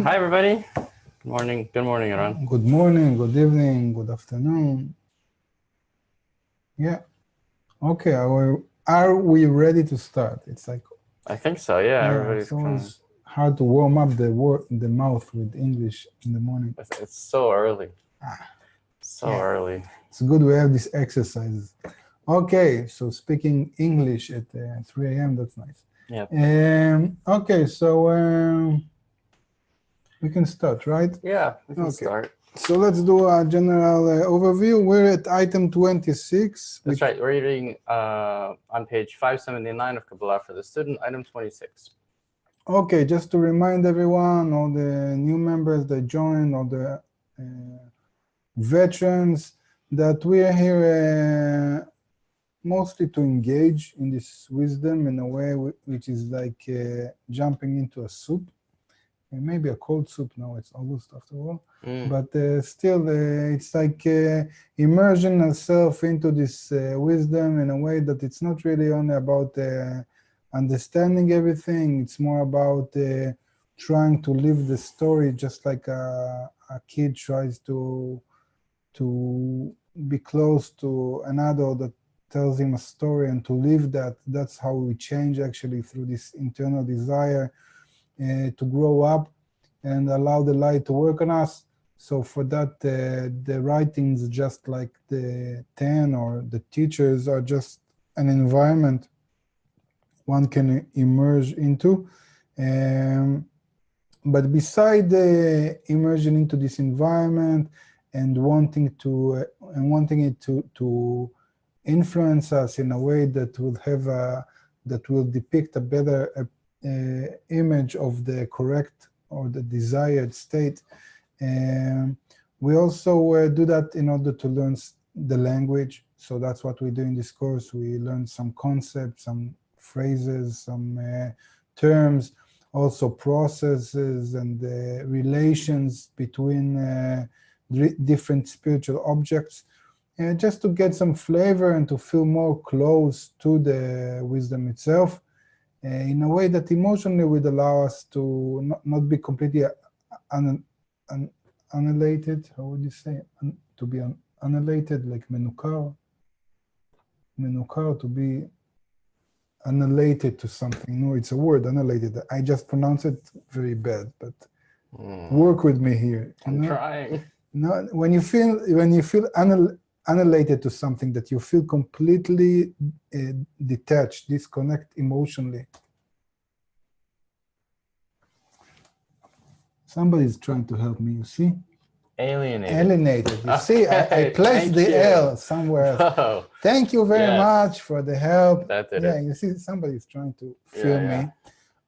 Hi, everybody. Good morning. Good morning, Eran. Good morning, good evening, good afternoon. Yeah. Okay. Are we ready to start? It's like, I think so. Yeah, everybody's it's always hard to warm up the mouth with English in the morning. It's so early. So Yeah. early. It's good we have these exercises. Okay, so speaking English at 3 a.m. That's nice. Yeah. Okay, so we can start, right? Yeah, we can start. So let's do a general overview. We're at item 26. That's right. We're reading on page 579 of Kabbalah for the student, item 26. Okay, just to remind everyone, all the new members that joined, all the veterans, that we are here mostly to engage in this wisdom in a way which is like jumping into a soup. Maybe a cold soup now, it's August after all. But still, it's like immersion ourselves into this wisdom in a way that it's not really only about understanding everything. It's more about trying to live the story, just like a kid tries to be close to an adult that tells him a story and to live that. That's how we change actually through this internal desire to grow up and allow the light to work on us. So for that, the writings, just like the 10 or the teachers, are just an environment one can emerge into. But beside the immersion into this environment and wanting it to influence us in a way that will have that will depict a better image of the correct or the desired state. We also do that in order to learn the language. So that's what we do in this course. We learn some concepts, some phrases, some terms, also processes and relations between different spiritual objects, just to get some flavor and to feel more close to the wisdom itself. In a way that emotionally would allow us to not be completely annihilated. How would you say? To be annihilated, like menukar. Menukar, to be annihilated to something. No, it's a word, annihilated. I just pronounce it very bad, but work with me here. I'm trying. No, when you feel annihilated to something, that you feel completely detached, disconnect emotionally. Somebody's trying to help me, you see? Alienated. Alienated. You see, I placed the L somewhere else. Oh, thank you very much for the help. that did yeah, it. you see, somebody's trying to feel me. Yeah.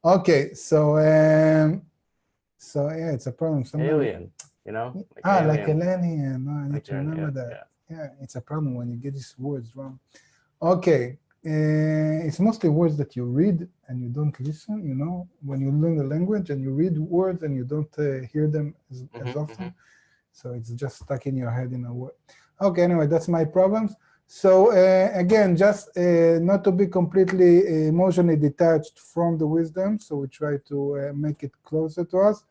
Okay, so yeah, it's a problem. Alien, you know? Like alien. No, I need to remember that. Yeah, it's a problem when you get these words wrong. Okay, it's mostly words that you read and you don't listen, you know, when you learn the language and you read words and you don't hear them as often. So it's just stuck in your head in a word. Okay, anyway, that's my problems. So again, just not to be completely emotionally detached from the wisdom. So we try to make it closer to us.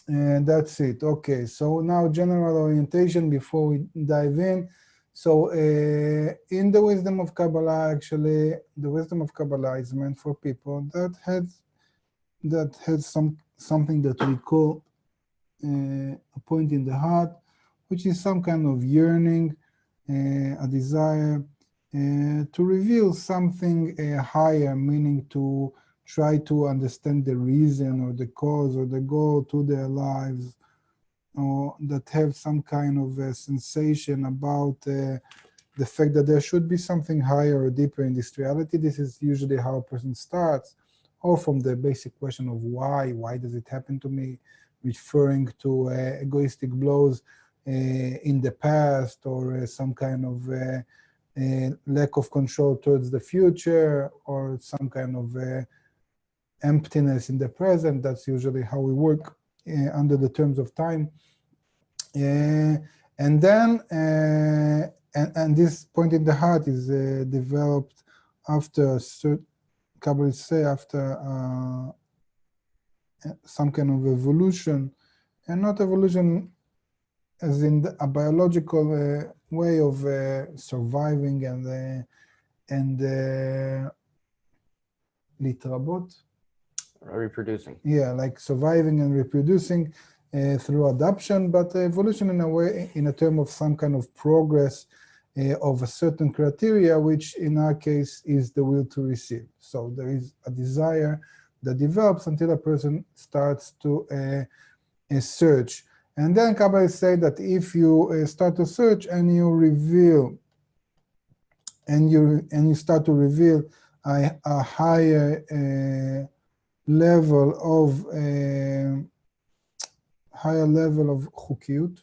And that's it. Okay, so now general orientation before we dive in. So in the wisdom of Kabbalah, actually, the wisdom of Kabbalah is meant for people that has something that we call a point in the heart, which is some kind of yearning, a desire to reveal something higher, meaning to try to understand the reason or the cause or the goal to their lives, or that have some kind of a sensation about the fact that there should be something higher or deeper in this reality. This is usually how a person starts, or from the basic question of why does it happen to me, referring to egoistic blows in the past, or some kind of lack of control towards the future, or some kind of emptiness in the present. That's usually how we work under the terms of time. And then, and this point in the heart is developed after Kabbalists say after some kind of evolution, and not evolution as in a biological way of surviving and להתרבות. Reproducing. Yeah, like surviving and reproducing through adaptation, but evolution in a way, in a term of some kind of progress of a certain criteria, which in our case is the will to receive. So there is a desire that develops until a person starts to search. And then Kabbalah say that if you start to search and you reveal, and you start to reveal a higher level of חוקיות,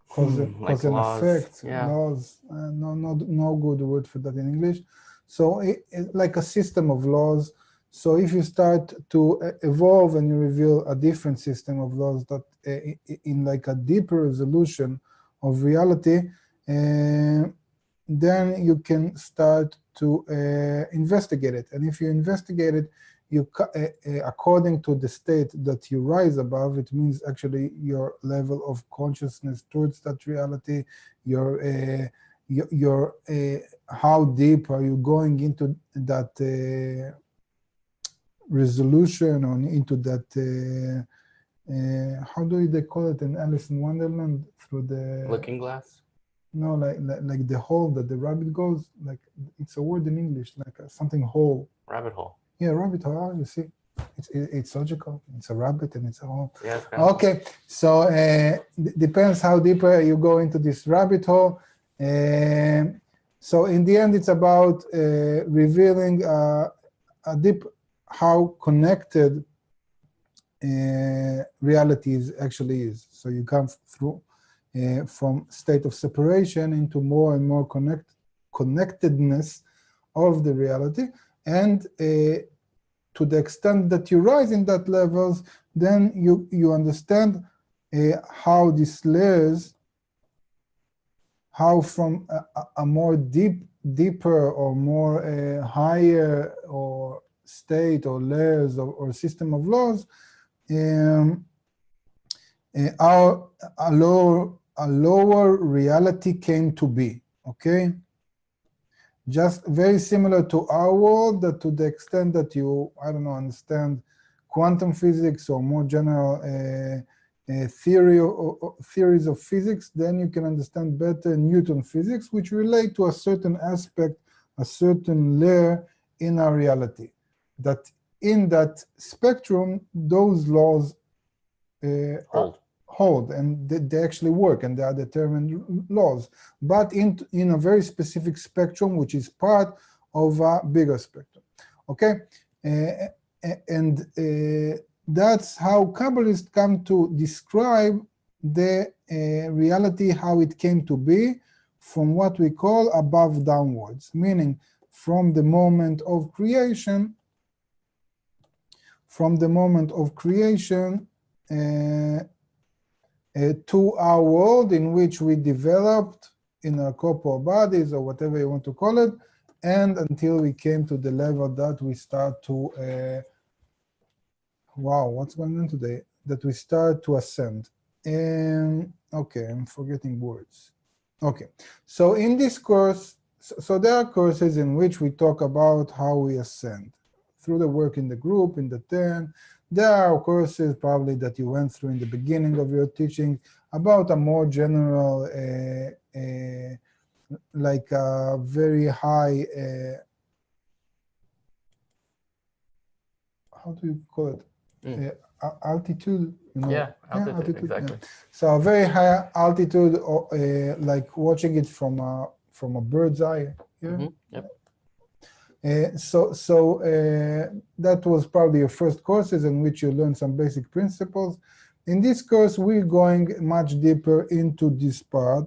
cause and effect, laws, no good word for that in English. So it's like a system of laws. So if you start to evolve and you reveal a different system of laws that in like a deeper resolution of reality, then you can start to investigate it. And if you investigate it, you according to the state that you rise above, it means actually your level of consciousness towards that reality, your how deep are you going into that resolution, or into that how do they call it in Alice in Wonderland, through the looking glass? No, like the hole that the rabbit goes, like it's a word in English, like something hole. Rabbit hole. Yeah, rabbit hole. You see, it's logical. It's a rabbit and it's a hole. Yeah. Okay, so depends how deeper you go into this rabbit hole. So in the end, it's about revealing a deep how connected reality actually is. So you come through from state of separation into more and more connectedness of the reality, and to the extent that you rise in that levels, then you understand how these layers, how from a more deeper or more higher or state or layers or system of laws are a lower reality came to be, okay? Just very similar to our world, that to the extent that you, I don't know, understand quantum physics or more general theories of physics, then you can understand better Newton physics, which relate to a certain aspect, a certain layer in our reality. That in that spectrum, those laws hold, and they actually work, and they are determined laws, but in a very specific spectrum, which is part of a bigger spectrum. Okay, and that's how Kabbalists come to describe the reality, how it came to be, from what we call above downwards, meaning from the moment of creation, to our world in which we developed in our corporal bodies, or whatever you want to call it, and until we came to the level that we start to, wow, what's going on today? That we start to ascend. Okay, I'm forgetting words. Okay, so in this course, so there are courses in which we talk about how we ascend through the work in the group, in the 10. There are courses probably that you went through in the beginning of your teaching about a more general, like a very high, how do you call it? Altitude? You know? Yeah, altitude, exactly. Yeah. So a very high altitude, like watching it from a bird's eye. Yeah. Mm-hmm. Yep. So that was probably your first courses in which you learn some basic principles. In this course, we're going much deeper into this part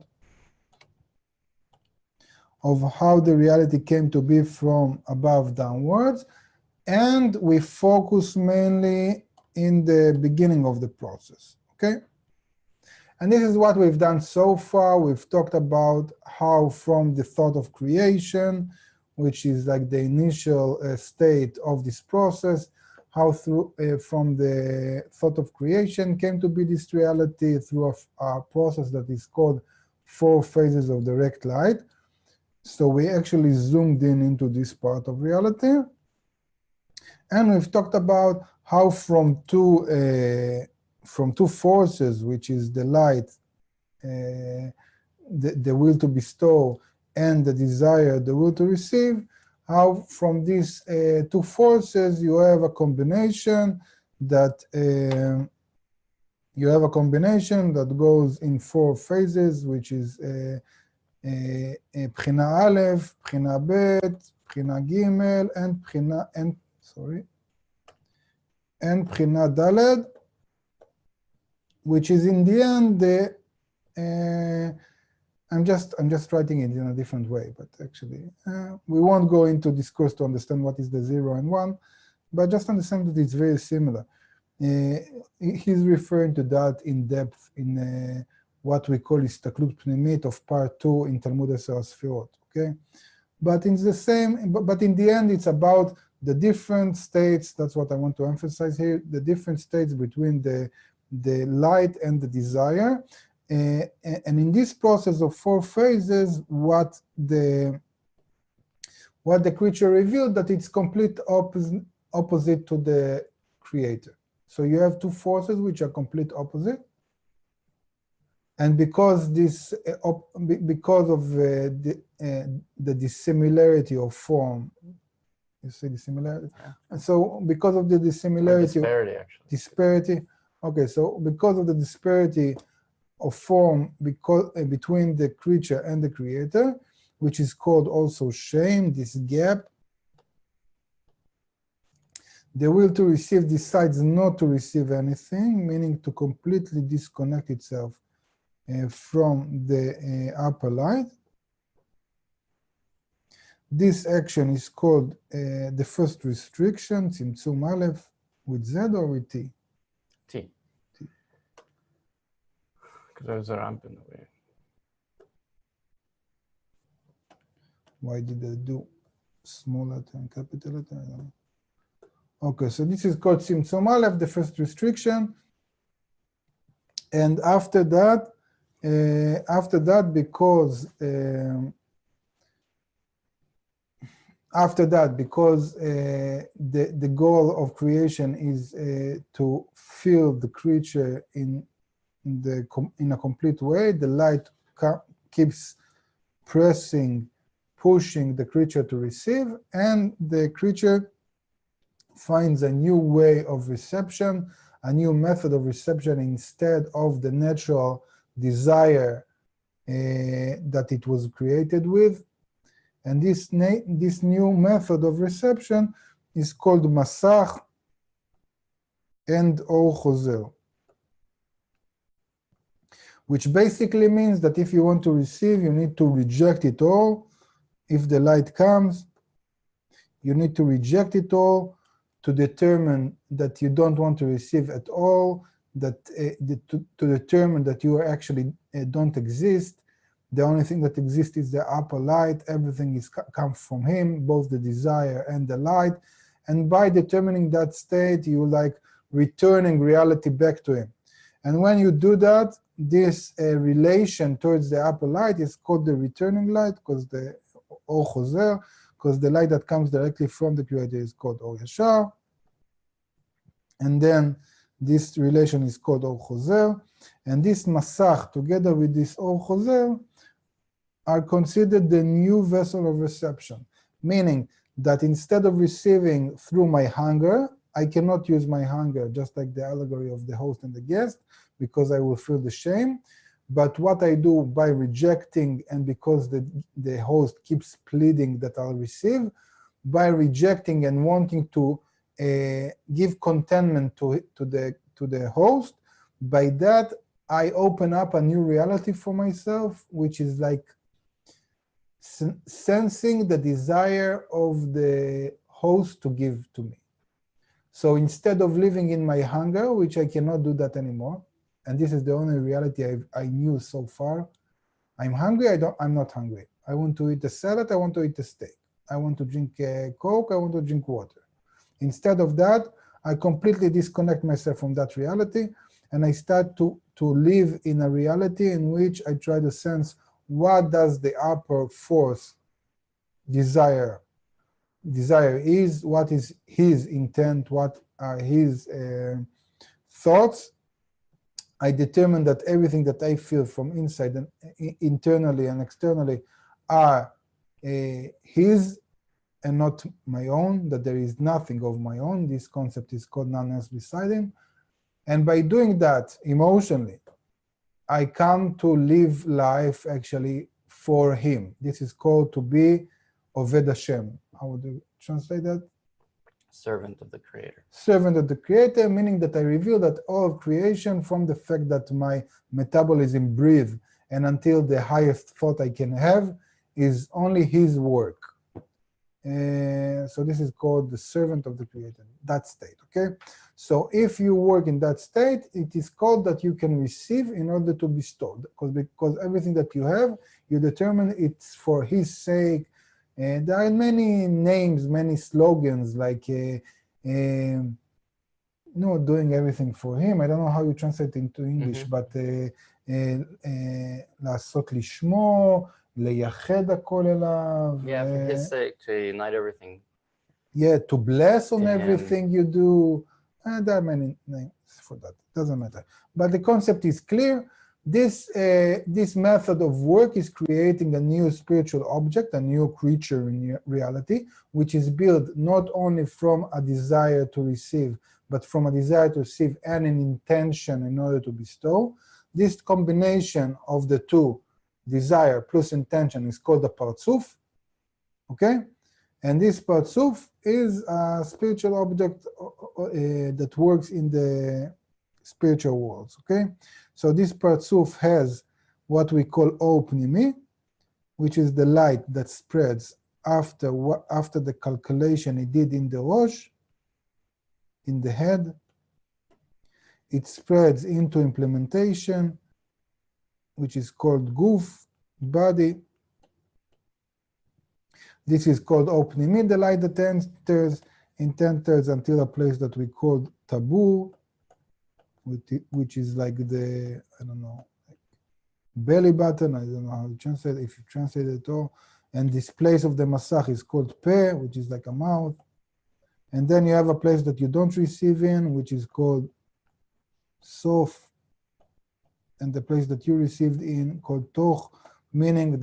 of how the reality came to be from above downwards, and we focus mainly in the beginning of the process, okay? And this is what we've done so far. We've talked about how from the thought of creation, which is like the initial state of this process, how through from the thought of creation came to be this reality through a process that is called 4 phases of direct light. So we actually zoomed in into this part of reality. And we've talked about how from two forces, which is the light, the will to bestow, and the desire, the will to receive, how from these 2 forces you have a combination that goes in 4 phases, which is Pchina Aleph, Pchina Bet, Pchina Gimel, and Pchina Daled, which is in the end the I'm just writing it in a different way, but actually we won't go into discourse to understand what is the 0 and 1, but just understand that it's very similar. He's referring to that in depth in what we call Istaklut Pnimit of part 2 in Talmud Eser Sfirot, okay? But in the same, but in the end, it's about the different states. That's what I want to emphasize here, the different states between the light and the desire. And in this process of 4 phases, what the creature revealed, that it's complete opposite to the creator. So you have 2 forces which are complete opposite. And because this, because of the dissimilarity of form, you see dissimilarity. Yeah. And so because of the dissimilarity, disparity, actually. Disparity. Okay, so because of the disparity of form, between the creature and the creator, which is called also shame, this gap, the will to receive decides not to receive anything, meaning to completely disconnect itself from the upper light. This action is called the first restriction, Tzimtzum Aleph, with Z or with T? T. Because there's a ramp in the way. Why did I do small letter and capital letter? I don't know. Okay, so this is called Tzimtzum Aleph, the first restriction. And after that, because the goal of creation is to fill the creature in a complete way, the light keeps pushing the creature to receive, and the creature finds a new way of reception, a new method of reception instead of the natural desire that it was created with. And this new method of reception is called Masach and Or Chozer, which basically means that if you want to receive, you need to reject it all. If the light comes, you need to reject it all to determine that you don't want to receive at all, that to determine that you actually don't exist. The only thing that exists is the upper light. Everything comes from him, both the desire and the light. And by determining that state, you like returning reality back to him. And when you do that, this relation towards the upper light is called the returning light, because the Or Chozer, because the light that comes directly from the creator is called Or Yashar. And then this relation is called Or Chozer. And this Masach, together with this Or Chozer, are considered the new vessel of reception, meaning that instead of receiving through my hunger, I cannot use my hunger, just like the allegory of the host and the guest, because I will feel the shame. But what I do by rejecting, and because the host keeps pleading that I'll receive, by rejecting and wanting to give contentment to the host, by that I open up a new reality for myself, which is like sensing the desire of the host to give to me. So instead of living in my hunger, which I cannot do that anymore, and this is the only reality I knew so far, I'm hungry, I'm not hungry. I want to eat a salad, I want to eat a steak. I want to drink Coke, I want to drink water. Instead of that, I completely disconnect myself from that reality, and I start to live in a reality in which I try to sense what does the upper force desire is, what is his intent, what are his thoughts. I determine that everything that I feel from inside and internally and externally are his and not my own, that there is nothing of my own. This concept is called none else beside him. And by doing that emotionally, I come to live life actually for him. This is called to be Oved Hashem. How would you translate that? Servant of the Creator. Servant of the Creator, meaning that I reveal that all of creation, from the fact that my metabolism breathes and until the highest thought I can have, is only his work. So this is called the servant of the Creator, that state, okay? So if you work in that state, it is called that you can receive in order to bestow, because everything that you have, you determine it's for his sake. And there are many names, many slogans like doing everything for him. I don't know how you translate into English, but לעשות לשמו, לייחד הכל אליו. Yeah, for his sake, to unite everything. Yeah, to bless on To him. everything you do. There are many names for that. Doesn't matter. But the concept is clear. This method of work is creating a new spiritual object, a new creature in reality, which is built not only from a desire to receive, but from a desire to receive and an intention in order to bestow. This combination of the two, desire plus intention, is called the Partzuf. Okay? And this Partzuf is a spiritual object that works in the spiritual worlds. Okay? So this Partzuf has what we call Or Pnimi, which is the light that spreads after the calculation it did in the Rosh, in the head. It spreads into implementation, which is called Guf, body. This is called Or Pnimi, the light that enters until a place that we call Tabur, which is like the, I don't know, belly button. I don't know how to translate it, if you translate it at all. And this place of the Masach is called Peh, which is like a mouth. And then you have a place that you don't receive in, which is called Sof. And the place that you received in called Toch, meaning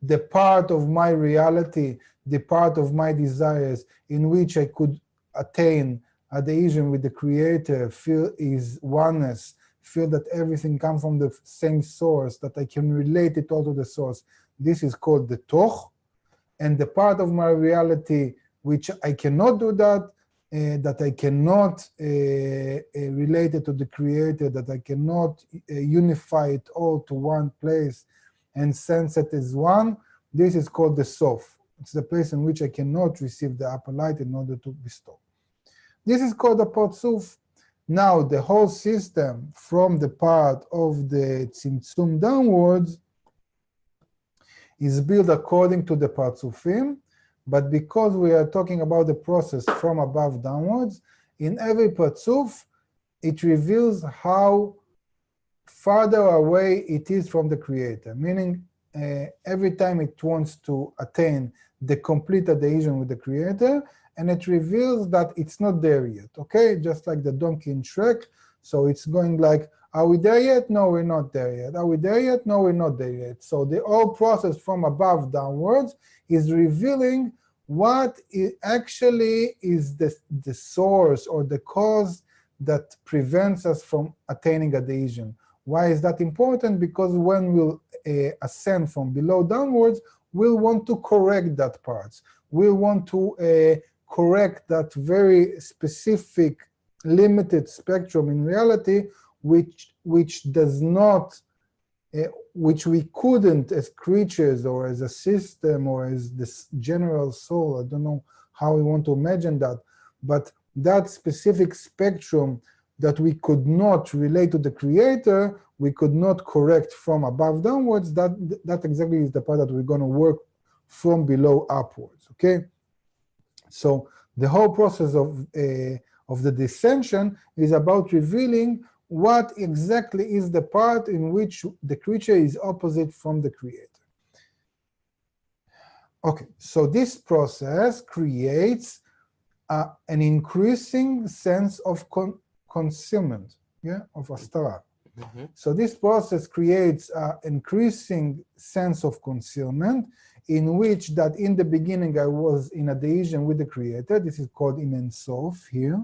the part of my reality, the part of my desires in which I could attain adhesion with the Creator, feel his oneness, feel that everything comes from the same source, that I can relate it all to the source. This is called the Toch. And the part of my reality which I cannot do that I cannot relate it to the Creator, that I cannot unify it all to one place and sense it as one, this is called the Sof. It's the place in which I cannot receive the upper light in order to bestow. This is called the Partzuf. Now, the whole system from the part of the Tzimtzum downwards is built according to the Partzufim, but because we are talking about the process from above downwards, in every Partzuf, it reveals how farther away it is from the Creator, meaning every time it wants to attain the complete adhesion with the Creator, and it reveals that it's not there yet, okay? Just like the donkey in Shrek. So it's going like, are we there yet? No, we're not there yet. Are we there yet? No, we're not there yet. So the whole process from above downwards is revealing what actually is the source or the cause that prevents us from attaining adhesion. Why is that important? Because when we'll ascend from below downwards, we'll want to correct that part. We'll want to correct that very specific limited spectrum in reality, which does not, which we couldn't as creatures or as a system or as this general soul, I don't know how we want to imagine that, but that specific spectrum that we could not relate to the Creator, we could not correct from above downwards, that exactly is the part that we're going to work from below upwards, okay? So the whole process of of the dissension is about revealing what exactly is the part in which the creature is opposite from the creator. Okay, so this process creates an increasing sense of concealment, of astara. So this process creates an increasing sense of concealment, in which that in the beginning I was in adhesion with the creator. This is called in Ein Sof here.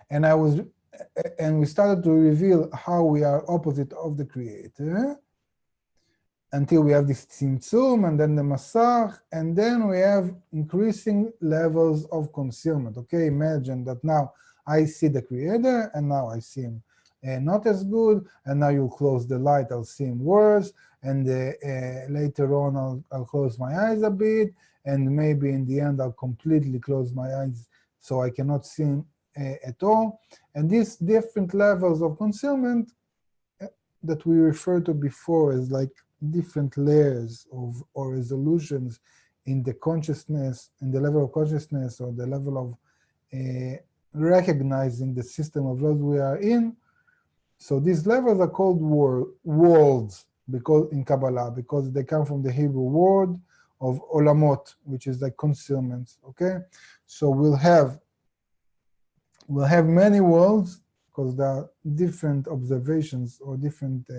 And we started to reveal how we are opposite of the creator, until we have this tzimtzum and then the masach, and then we have increasing levels of concealment. Okay, imagine that now I see the creator and now I see him not as good, and now you close the light, I'll see him worse, and later on I'll close my eyes a bit, and maybe in the end I'll completely close my eyes so I cannot see him at all. And these different levels of concealment that we referred to before as like different layers of or resolutions in the consciousness, in the level of consciousness, or the level of recognizing the system of laws we are in. So these levels are called worlds, because in Kabbalah, because they come from the Hebrew word of olamot, which is like concealments. Okay, so we'll have many worlds, because there are different observations or different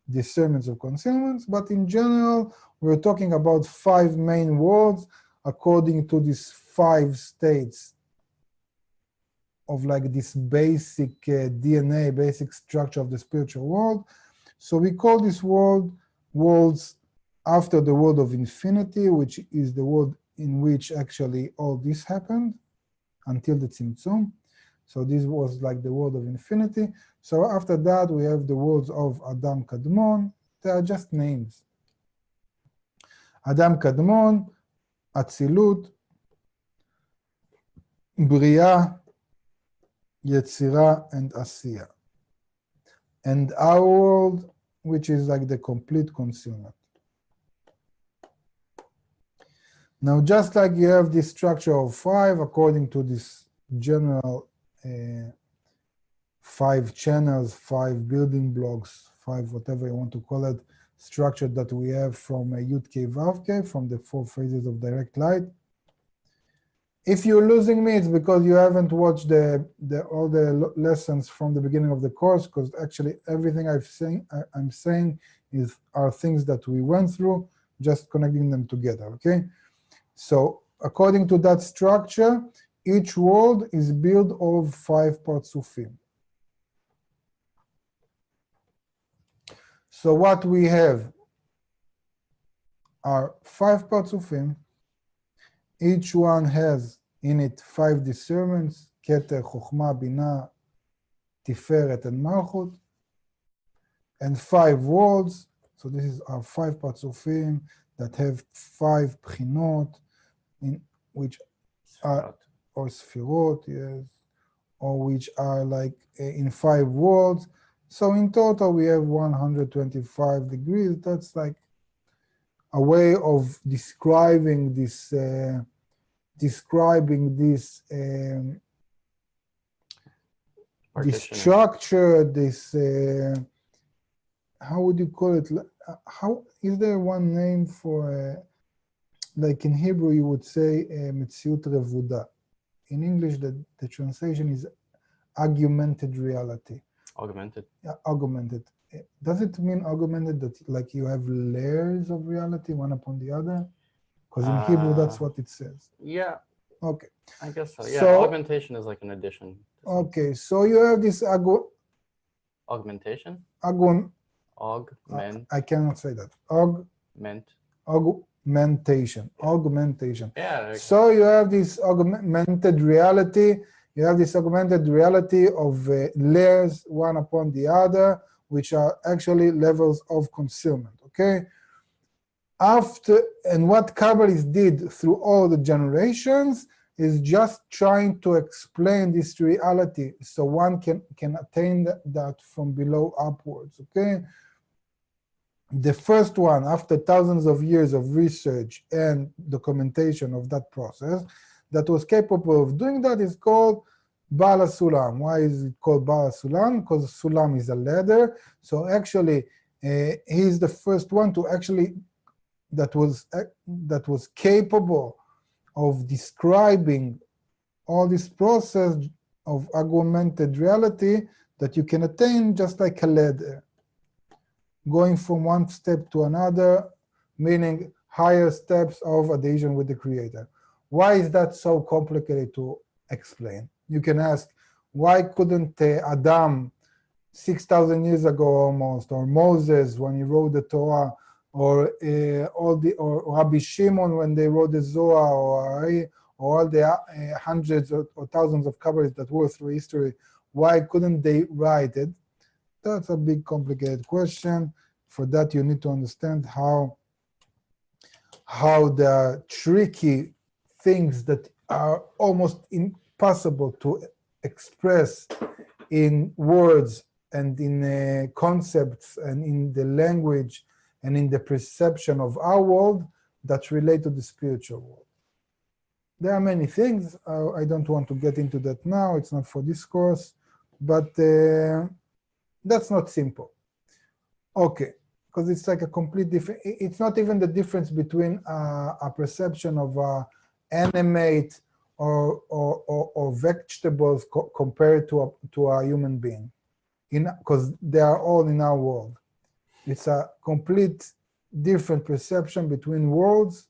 discernments of concealments, but in general, we're talking about 5 main worlds according to these 5 states of like this basic DNA, basic structure of the spiritual world. So we call this worlds after the world of infinity, which is the world in which actually all this happened until the Tzimtzum. So this was like the world of infinity. So after that, we have the worlds of Adam Kadmon. They are just names. Adam Kadmon, Atzilut, Bria, Yetzira, and Asiya. And our world, which is like the complete concealment. Now, just like you have this structure of 5, according to this general 5 channels, 5 building blocks, 5 whatever you want to call it, structure that we have from Yud K Vav K, from the 4 phases of direct light. If you're losing me, it's because you haven't watched all the lessons from the beginning of the course, because actually everything I'm saying are things that we went through, just connecting them together, okay? So according to that structure, each world is built of 5 partsufim. So what we have are 5 partsufim. Each one has in it 5 discernments: Keter, Chochmah, Binah, Tiferet, and Malchut, and 5 worlds. So this is our 5 partsufim that have 5 pchinot, in which are, or sfirot, yes, or which are like in 5 worlds. So in total, we have 125 degrees. That's like a way of describing this this structure, this how would you call it? How is there one name for like in Hebrew you would say Metziut Revuda. In English the translation is augmented reality. Augmented. Yeah, augmented. Does it mean augmented that like you have layers of reality one upon the other? Because in Hebrew that's what it says. Yeah. Okay. I guess so. Yeah. So, augmentation is like an addition. Okay. So you have this augmentation. Augment. I cannot say that. Augmentation. Yeah. So you have this augmented reality. You have this augmented reality of layers one upon the other, which are actually levels of concealment. Okay. And what Kabbalists did through all the generations is just trying to explain this reality so one can attain that from below upwards. Okay. The first one, after thousands of years of research and documentation of that process, that was capable of doing that is called Bala Sulam. Why is it called Bala Sulam? Because Sulam is a ladder. So actually, he's the first one to actually that was capable of describing all this process of augmented reality that you can attain just like a ladder, going from one step to another, meaning higher steps of adhesion with the Creator. Why is that so complicated to explain? You can ask, why couldn't Adam 6,000 years ago almost, or Moses when he wrote the Torah, or Rabbi Shimon when they wrote the Zohar, or all the hundreds or thousands of Kabbalists that were through history, why couldn't they write it? That's a big complicated question. For that you need to understand how the tricky things that are almost impossible to express in words and in concepts and in the language and in the perception of our world that relate to the spiritual world. There are many things. I don't want to get into that now. It's not for this course, but that's not simple. Okay, because it's like a complete different, it's not even the difference between a perception of animate or vegetables compared to a human being, because they are all in our world. It's a complete different perception between worlds.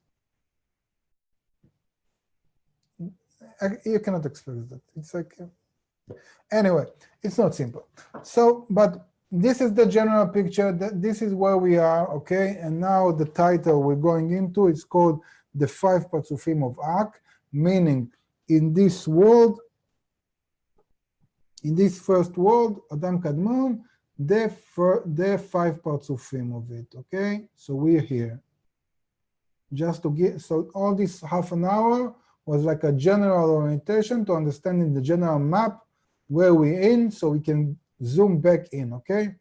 You cannot express that. It's like, anyway, it's not simple. So, but this is the general picture. This is where we are, okay? And now the title we're going into is called The Five Parzufim of Ak, meaning in this world, in this first world, Adam Kadmon, the five parzufim of it, okay? So we're here. Just to get, so all this half an hour was like a general orientation to understanding the general map where we're in, so we can zoom back in, okay?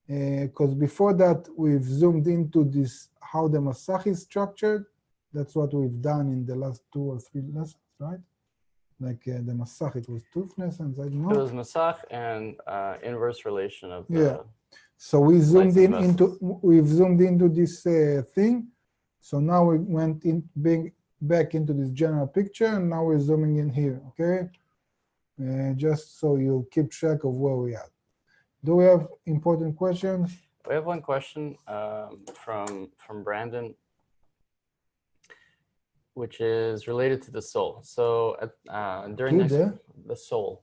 Because before that, we've zoomed into this, how the Masach is structured. That's what we've done in the last 2 or 3 lessons, right? Like the Masach, it was 2 lessons, I don't know. It was Masach and inverse relation of the... Yeah. So we zoomed in into, we've zoomed into this thing. So now we went in back into this general picture, and now we're zooming in here, okay? Just so you'll keep track of where we are. Do we have important questions? We have one question from Brandon, which is related to the soul. So during the soul.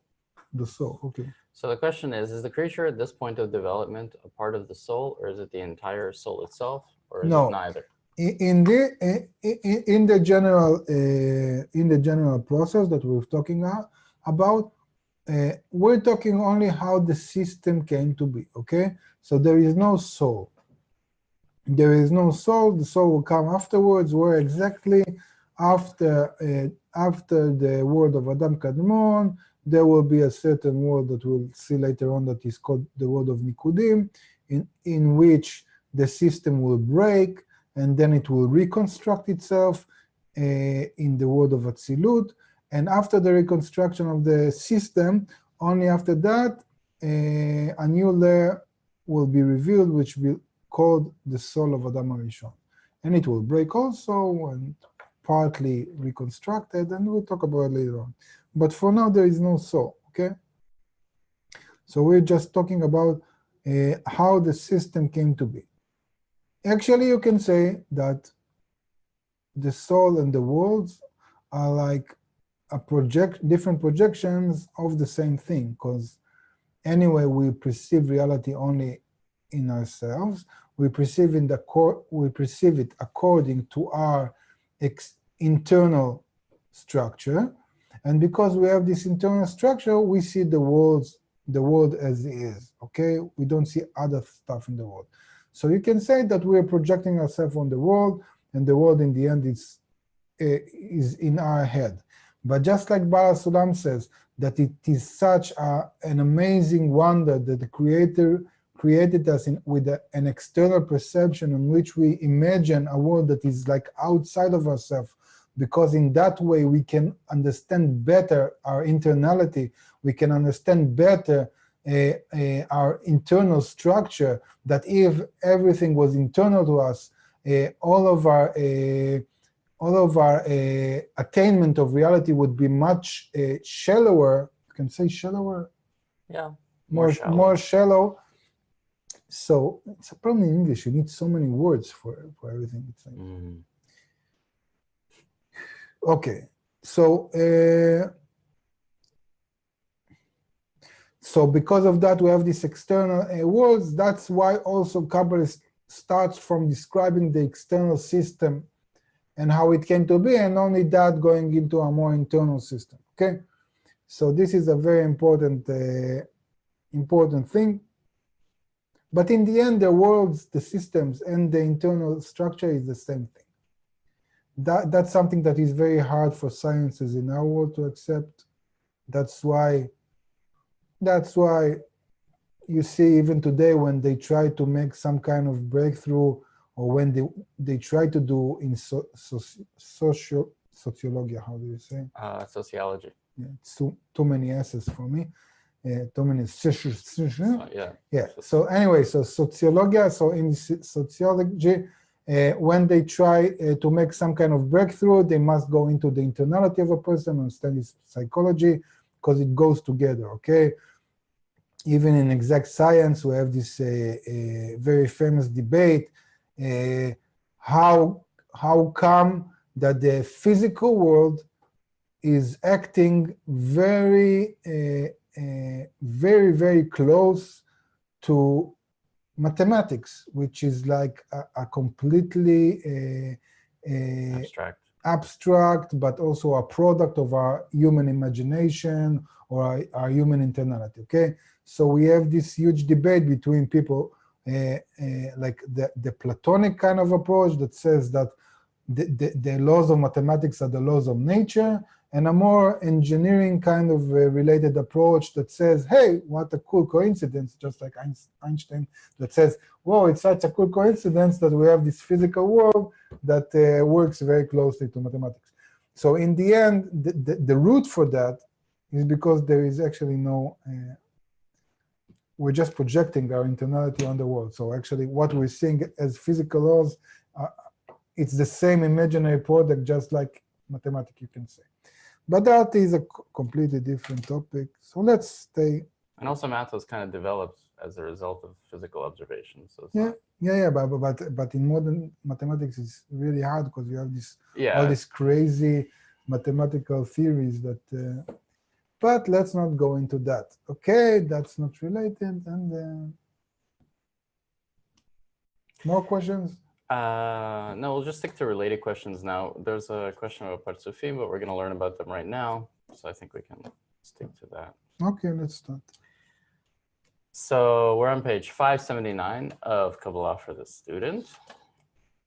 The soul, okay. So the question is the creature at this point of development a part of the soul, or is it the entire soul itself, or is it neither? In the general process that we're talking about, we're talking only how the system came to be, okay? So there is no soul. There is no soul. The soul will come afterwards, where exactly after the world of Adam Kadmon, there will be a certain world that we'll see later on that is called the world of Nikudim, in which the system will break, and then it will reconstruct itself in the world of Atzilut. And after the reconstruction of the system, only after that, a new layer will be revealed, which will be called the soul of Adam HaRishon. And it will break also and partly reconstructed, and we'll talk about it later on. But for now, there is no soul, okay? So we're just talking about how the system came to be. Actually, you can say that the soul and the worlds are like different projections of the same thing, because anyway, we perceive reality only in ourselves. We perceive it according to our internal structure, and because we have this internal structure, we see the world as it is. Okay, we don't see other stuff in the world. So you can say that we are projecting ourselves on the world, and the world in the end is in our head. But just like Bala Sulam says, that it is such an amazing wonder that the Creator created us with an external perception in which we imagine a world that is like outside of ourselves, because in that way we can understand better our internality, we can understand better our internal structure, that if everything was internal to us, all of our attainment of reality would be much shallower. You can say shallower? Yeah. More shallow. So it's a problem in English. You need so many words for everything. It's like, okay. So because of that, we have these external worlds. That's why also Kabbalah starts from describing the external system and how it came to be, and only that going into a more internal system. Okay, so this is a very important thing. But in the end, the worlds, the systems, and the internal structure is the same thing. That's something that is very hard for sciences in our world to accept. That's why you see even today when they try to make some kind of breakthrough, or when they try to do in sociology, how do you say? Sociology. Yeah, it's too many S's for me. Too many. Yeah. So anyway, so sociology. So in sociology, when they try to make some kind of breakthrough, they must go into the internality of a person, understand his psychology, because it goes together. Okay. Even in exact science, we have this very famous debate: how come that the physical world is acting very, very close to mathematics, which is like a completely abstract, but also a product of our human imagination or our human internality. Okay, so we have this huge debate between people, like the Platonic kind of approach that says that the laws of mathematics are the laws of nature, and a more engineering kind of related approach that says, hey, what a cool coincidence, just like Einstein, that says, whoa, it's such a cool coincidence that we have this physical world that works very closely to mathematics. So in the end, the root for that is because there is actually no, we're just projecting our internality on the world. So actually what we're seeing as physical laws, it's the same imaginary product, just like mathematics, you can say. But that is a completely different topic. So let's stay. And also math was kind of developed as a result of physical observations. So but in modern mathematics, it's really hard because you have this all these crazy mathematical theories that. But let's not go into that. Okay, that's not related. And more questions? No, we'll just stick to related questions now. There's a question about Partsufim, but we're going to learn about them right now. So I think we can stick to that. Okay, let's start. So we're on page 579 of Kabbalah for the Student,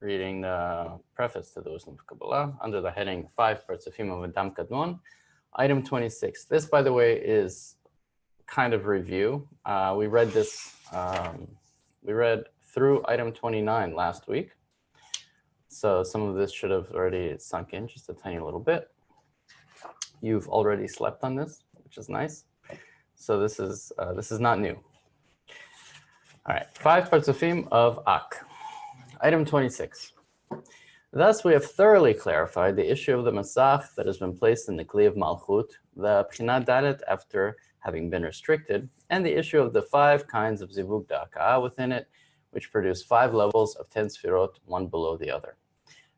reading the preface to the Wisdom of Kabbalah under the heading 5 Partsufim of Adam Kadmon, item 26. This, by the way, is kind of review. We read this, we read through item 29 last week. So some of this should have already sunk in just a tiny little bit. You've already slept on this, which is nice. So this is not new. All right, 5 Partsufim of Ak. Item 26. Thus, we have thoroughly clarified the issue of the Masach that has been placed in the Kli of Malchut, the Pchina Dalet after having been restricted, and the issue of the 5 kinds of Zivug Da'akah within it, which produce 5 levels of 10 Sfirot, one below the other.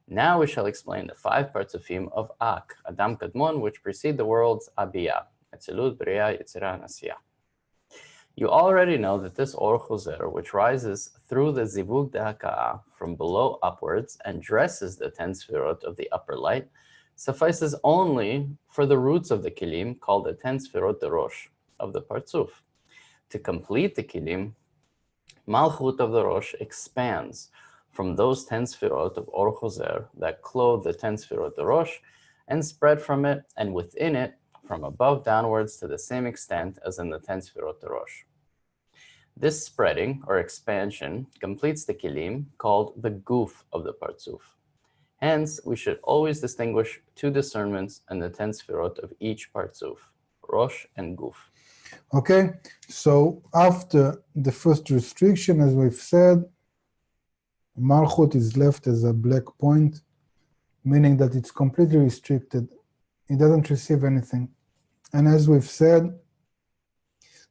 Now we shall explain the 5 Partsufim of Ak, Adam Kadmon, which precede the worlds Abiyah, Etzilut, Bria, Yetzirah, and Asiyah. You already know that this Or Choser, which rises through the Zivug Da'akah from below upwards and dresses the 10 Sfirot of the upper light, suffices only for the roots of the Kilim, called the 10 Sfirot de Rosh, of the Partsuf. To complete the Kilim, Malchut of the Rosh expands from those 10 Sfirot of Or Choser that clothe the 10 Sfirot de Rosh and spread from it and within it from above downwards to the same extent as in the 10 Sfirot de Rosh. This spreading or expansion completes the Kilim called the Guf of the Partsuf. Hence, we should always distinguish two discernments and the 10 sefirot of each partzuf, Rosh and Guf. Okay, so after the first restriction, as we've said, Malchut is left as a black point, meaning that it's completely restricted. It doesn't receive anything. And as we've said,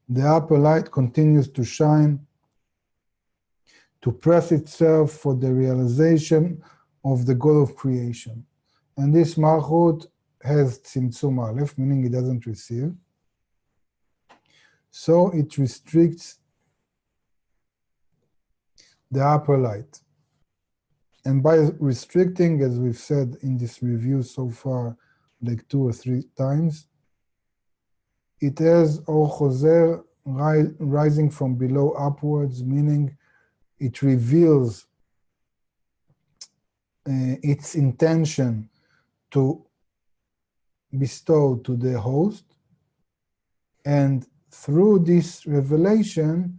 the upper light continues to shine, to press itself for the realization of the goal of creation. And this Malchut has Tzimtzum Aleph, meaning it doesn't receive. So it restricts the upper light. And by restricting, as we've said in this review so far, like 2 or 3 times, it has Or Choser rising from below upwards, meaning it reveals its intention to bestow to the host, and through this revelation,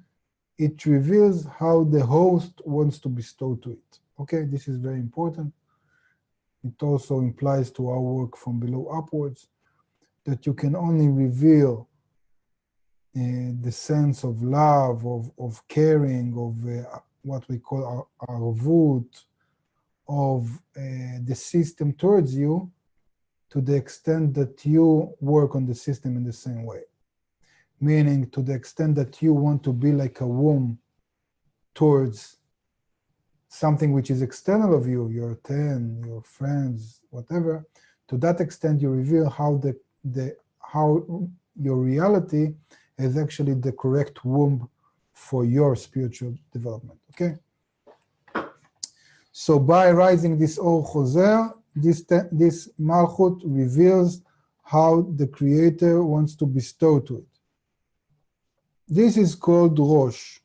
it reveals how the host wants to bestow to it. Okay, this is very important. It also implies to our work from below upwards that you can only reveal the sense of love, of caring, of what we call arvut, of the system towards you, to the extent that you work on the system in the same way. Meaning to the extent that you want to be like a womb towards something which is external of you, your 10, your friends, whatever, to that extent you reveal how how your reality is actually the correct womb for your spiritual development, okay? So by rising this Or Choser, this Malchut reveals how the Creator wants to bestow to it. This is called Rosh.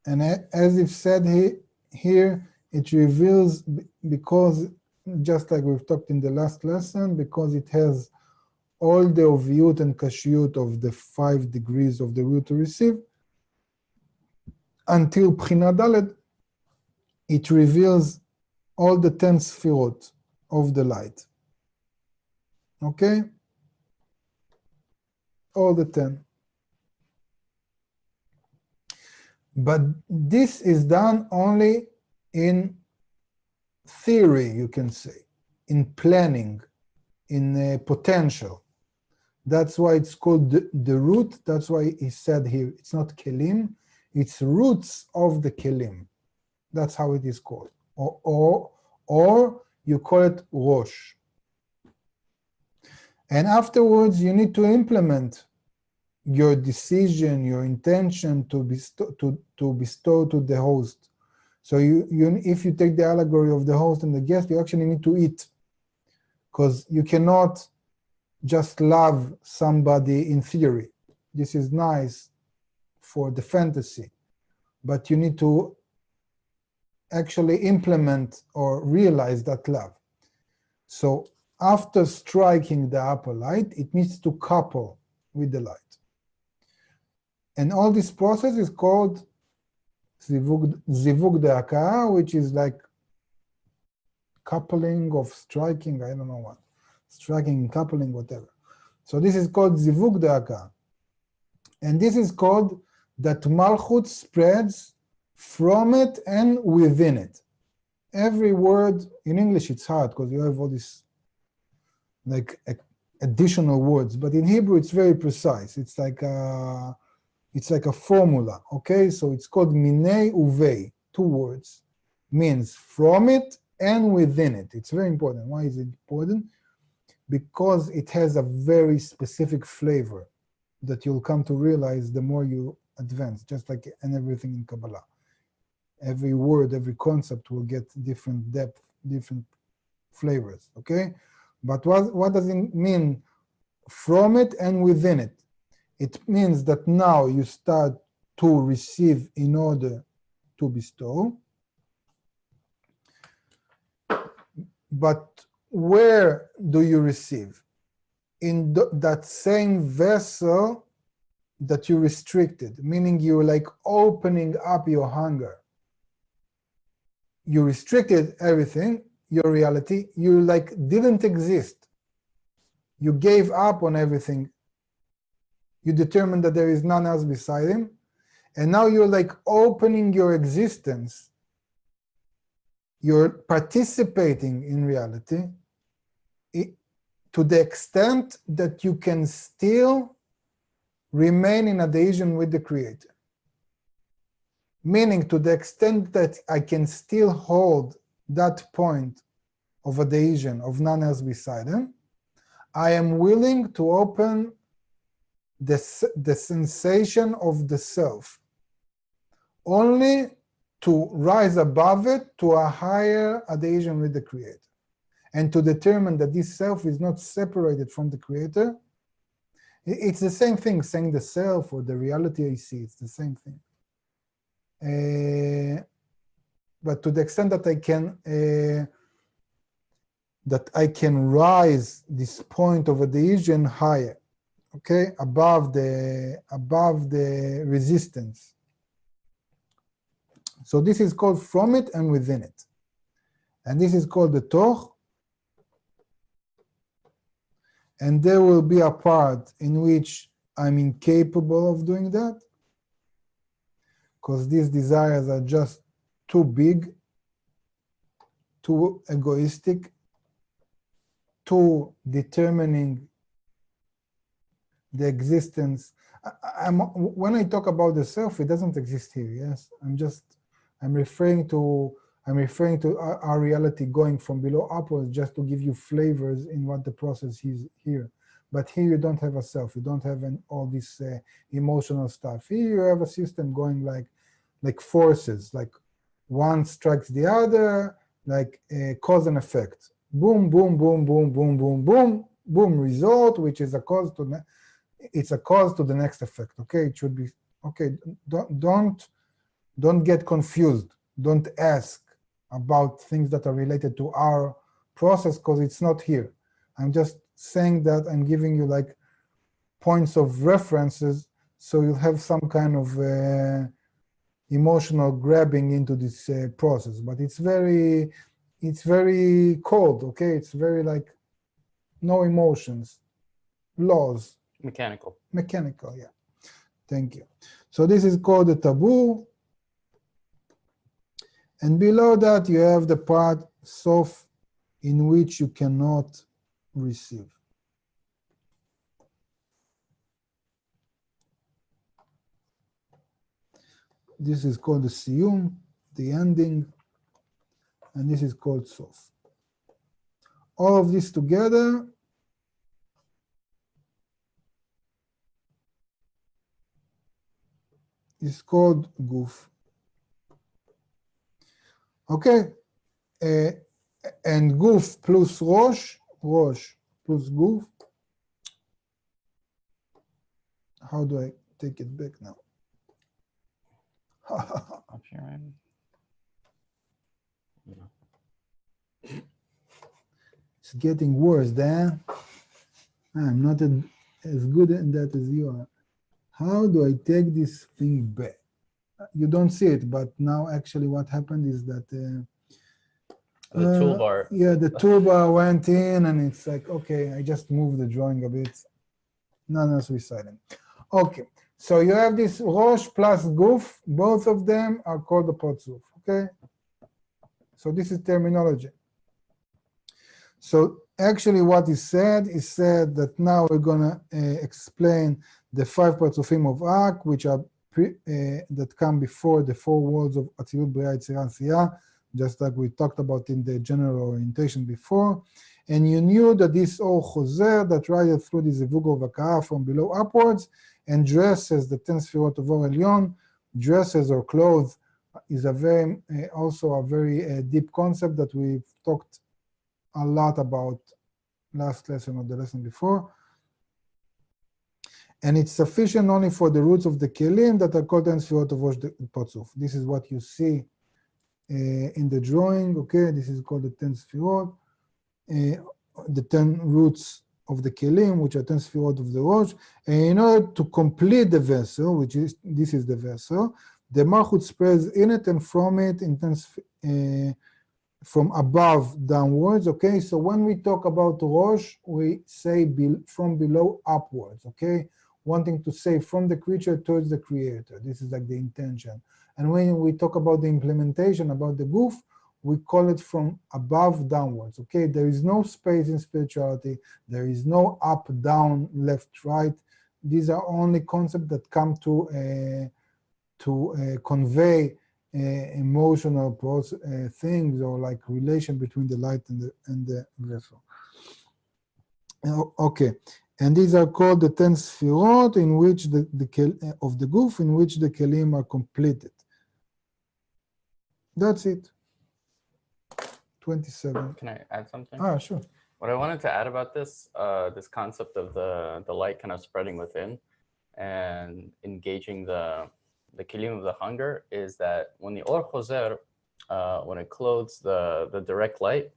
And as if said here, it reveals, because just like we've talked in the last lesson, because it has all the Oviyut and Kashyut of the 5 degrees of the will to receive, until Bchina Dalet, it reveals all the 10 sefirot of the light. Okay? All the 10. But this is done only in theory, you can say, in planning, in potential. That's why it's called the root. That's why he said here, it's not kelim, it's roots of the kelim. That's how it is called. Or you call it Rosh. And afterwards, you need to implement your decision, your intention to bestow to the host. So if you take the allegory of the host and the guest, you actually need to eat, because you cannot just love somebody in theory. This is nice for the fantasy, but you need to actually implement or realize that love. So after striking the upper light, it needs to couple with the light. And all this process is called Zivug De'aka, which is like coupling of striking, I don't know what. Striking, coupling, whatever. So this is called Zivug De'aka. And this is called that Malchut spreads from it and within it. Every word, in English it's hard because you have all these like additional words, but in Hebrew it's very precise. It's like a formula, okay? So it's called Minei Uvei, 2 words, means from it and within it. It's very important. Why is it important? Because it has a very specific flavor that you'll come to realize the more you advance, just like in everything in Kabbalah. Every word, every concept will get different depth, different flavors, okay? But what does it mean from it and within it? It means that now you start to receive in order to bestow. But where do you receive? In that same vessel that you restricted, meaning you're like opening up your hunger. you restricted everything, your reality, you like didn't exist. You gave up on everything. You determined that there is none else beside him. And now you're like opening your existence. You're participating in reality to the extent that you can still remain in adhesion with the Creator. Meaning to the extent that I can still hold that point of adhesion of none else beside him, I am willing to open the sensation of the self, only to rise above it to a higher adhesion with the Creator. And to determine that this self is not separated from the Creator. It's the same thing, saying the self or the reality I see, it's the same thing. But to the extent that I can rise this point of adhesion higher, okay, above the resistance. So this is called from it and within it. And this is called the toch. And there will be a part in which I'm incapable of doing that, because these desires are just too big, too egoistic, too determining the existence. When I talk about the self, it doesn't exist here. Yes, I'm referring to our reality going from below upwards, just to give you flavors in what the process is here. But here you don't have a self. You don't have all this emotional stuff. Here you have a system going like forces, like one strikes the other, like cause and effect. Boom, boom, boom, boom, boom, boom, boom, boom. Result, which is a cause to the next effect. Okay, it should be okay. Don't get confused. Don't ask about things that are related to our process, because it's not here. I'm just saying that I'm giving you like points of references, so you'll have some kind of emotional grabbing into this process. But it's very cold, okay? It's very like no emotions, laws. Mechanical, yeah. Thank you. So this is called the taboo. And below that, you have the part sof, in which you cannot receive. This is called the siyum, the ending, and this is called sof. All of this together is called guf. Okay, and guf plus rosh plus guf. How do I take it back now? up here, right? Yeah. It's getting worse, Dan. I'm not as good at that as you are. How do I take this thing back? You don't see it, but now actually what happened is that The toolbar. Yeah, the toolbar went in, and it's like, okay, I just moved the drawing a bit. None else reciting. Okay, so you have this rosh plus guf. Both of them are called the potzuf. Okay, so this is terminology. So actually what is said that now we're gonna explain the 5 patzufim of Ak, which are that come before the 4 worlds of Atzilut, Bria, Yetzirah, Siyah, just like we talked about in the general orientation before. And you knew that this Or Chozer that rises through the Zivug of Akara from below upwards and dresses the 10 Sfirot of Or Elyon, dresses or clothes, is a very also a very deep concept that we've talked a lot about last lesson or the lesson before. And it's sufficient only for the roots of the kelim that are called 10 Sfirot of Rosh Potzuf. This is what you see in the drawing. Okay, this is called the 10 Sfirot, the 10 roots of the kelim, which are 10 Sfirot of the Rosh. And in order to complete the vessel, this is the vessel, The Malchut spreads in it and from it, from above downwards. Okay, so when we talk about Rosh, we say from below upwards. Okay, wanting to say from the creature towards the creator. This is like the intention. And when we talk about the implementation, about the goof, we call it from above downwards. Okay, there is no space in spirituality. There is no up, down, left, right. These are only concepts that come to convey emotional things, or like relation between the light and the vessel. Okay, and these are called the 10 sfirot, in which of the goof, in which the kelim are completed. That's it. 27. Can I add something? Sure. What I wanted to add about this, this concept of the light kind of spreading within and engaging the kelim of the hunger, is that when the or choser, when it clothes the direct light,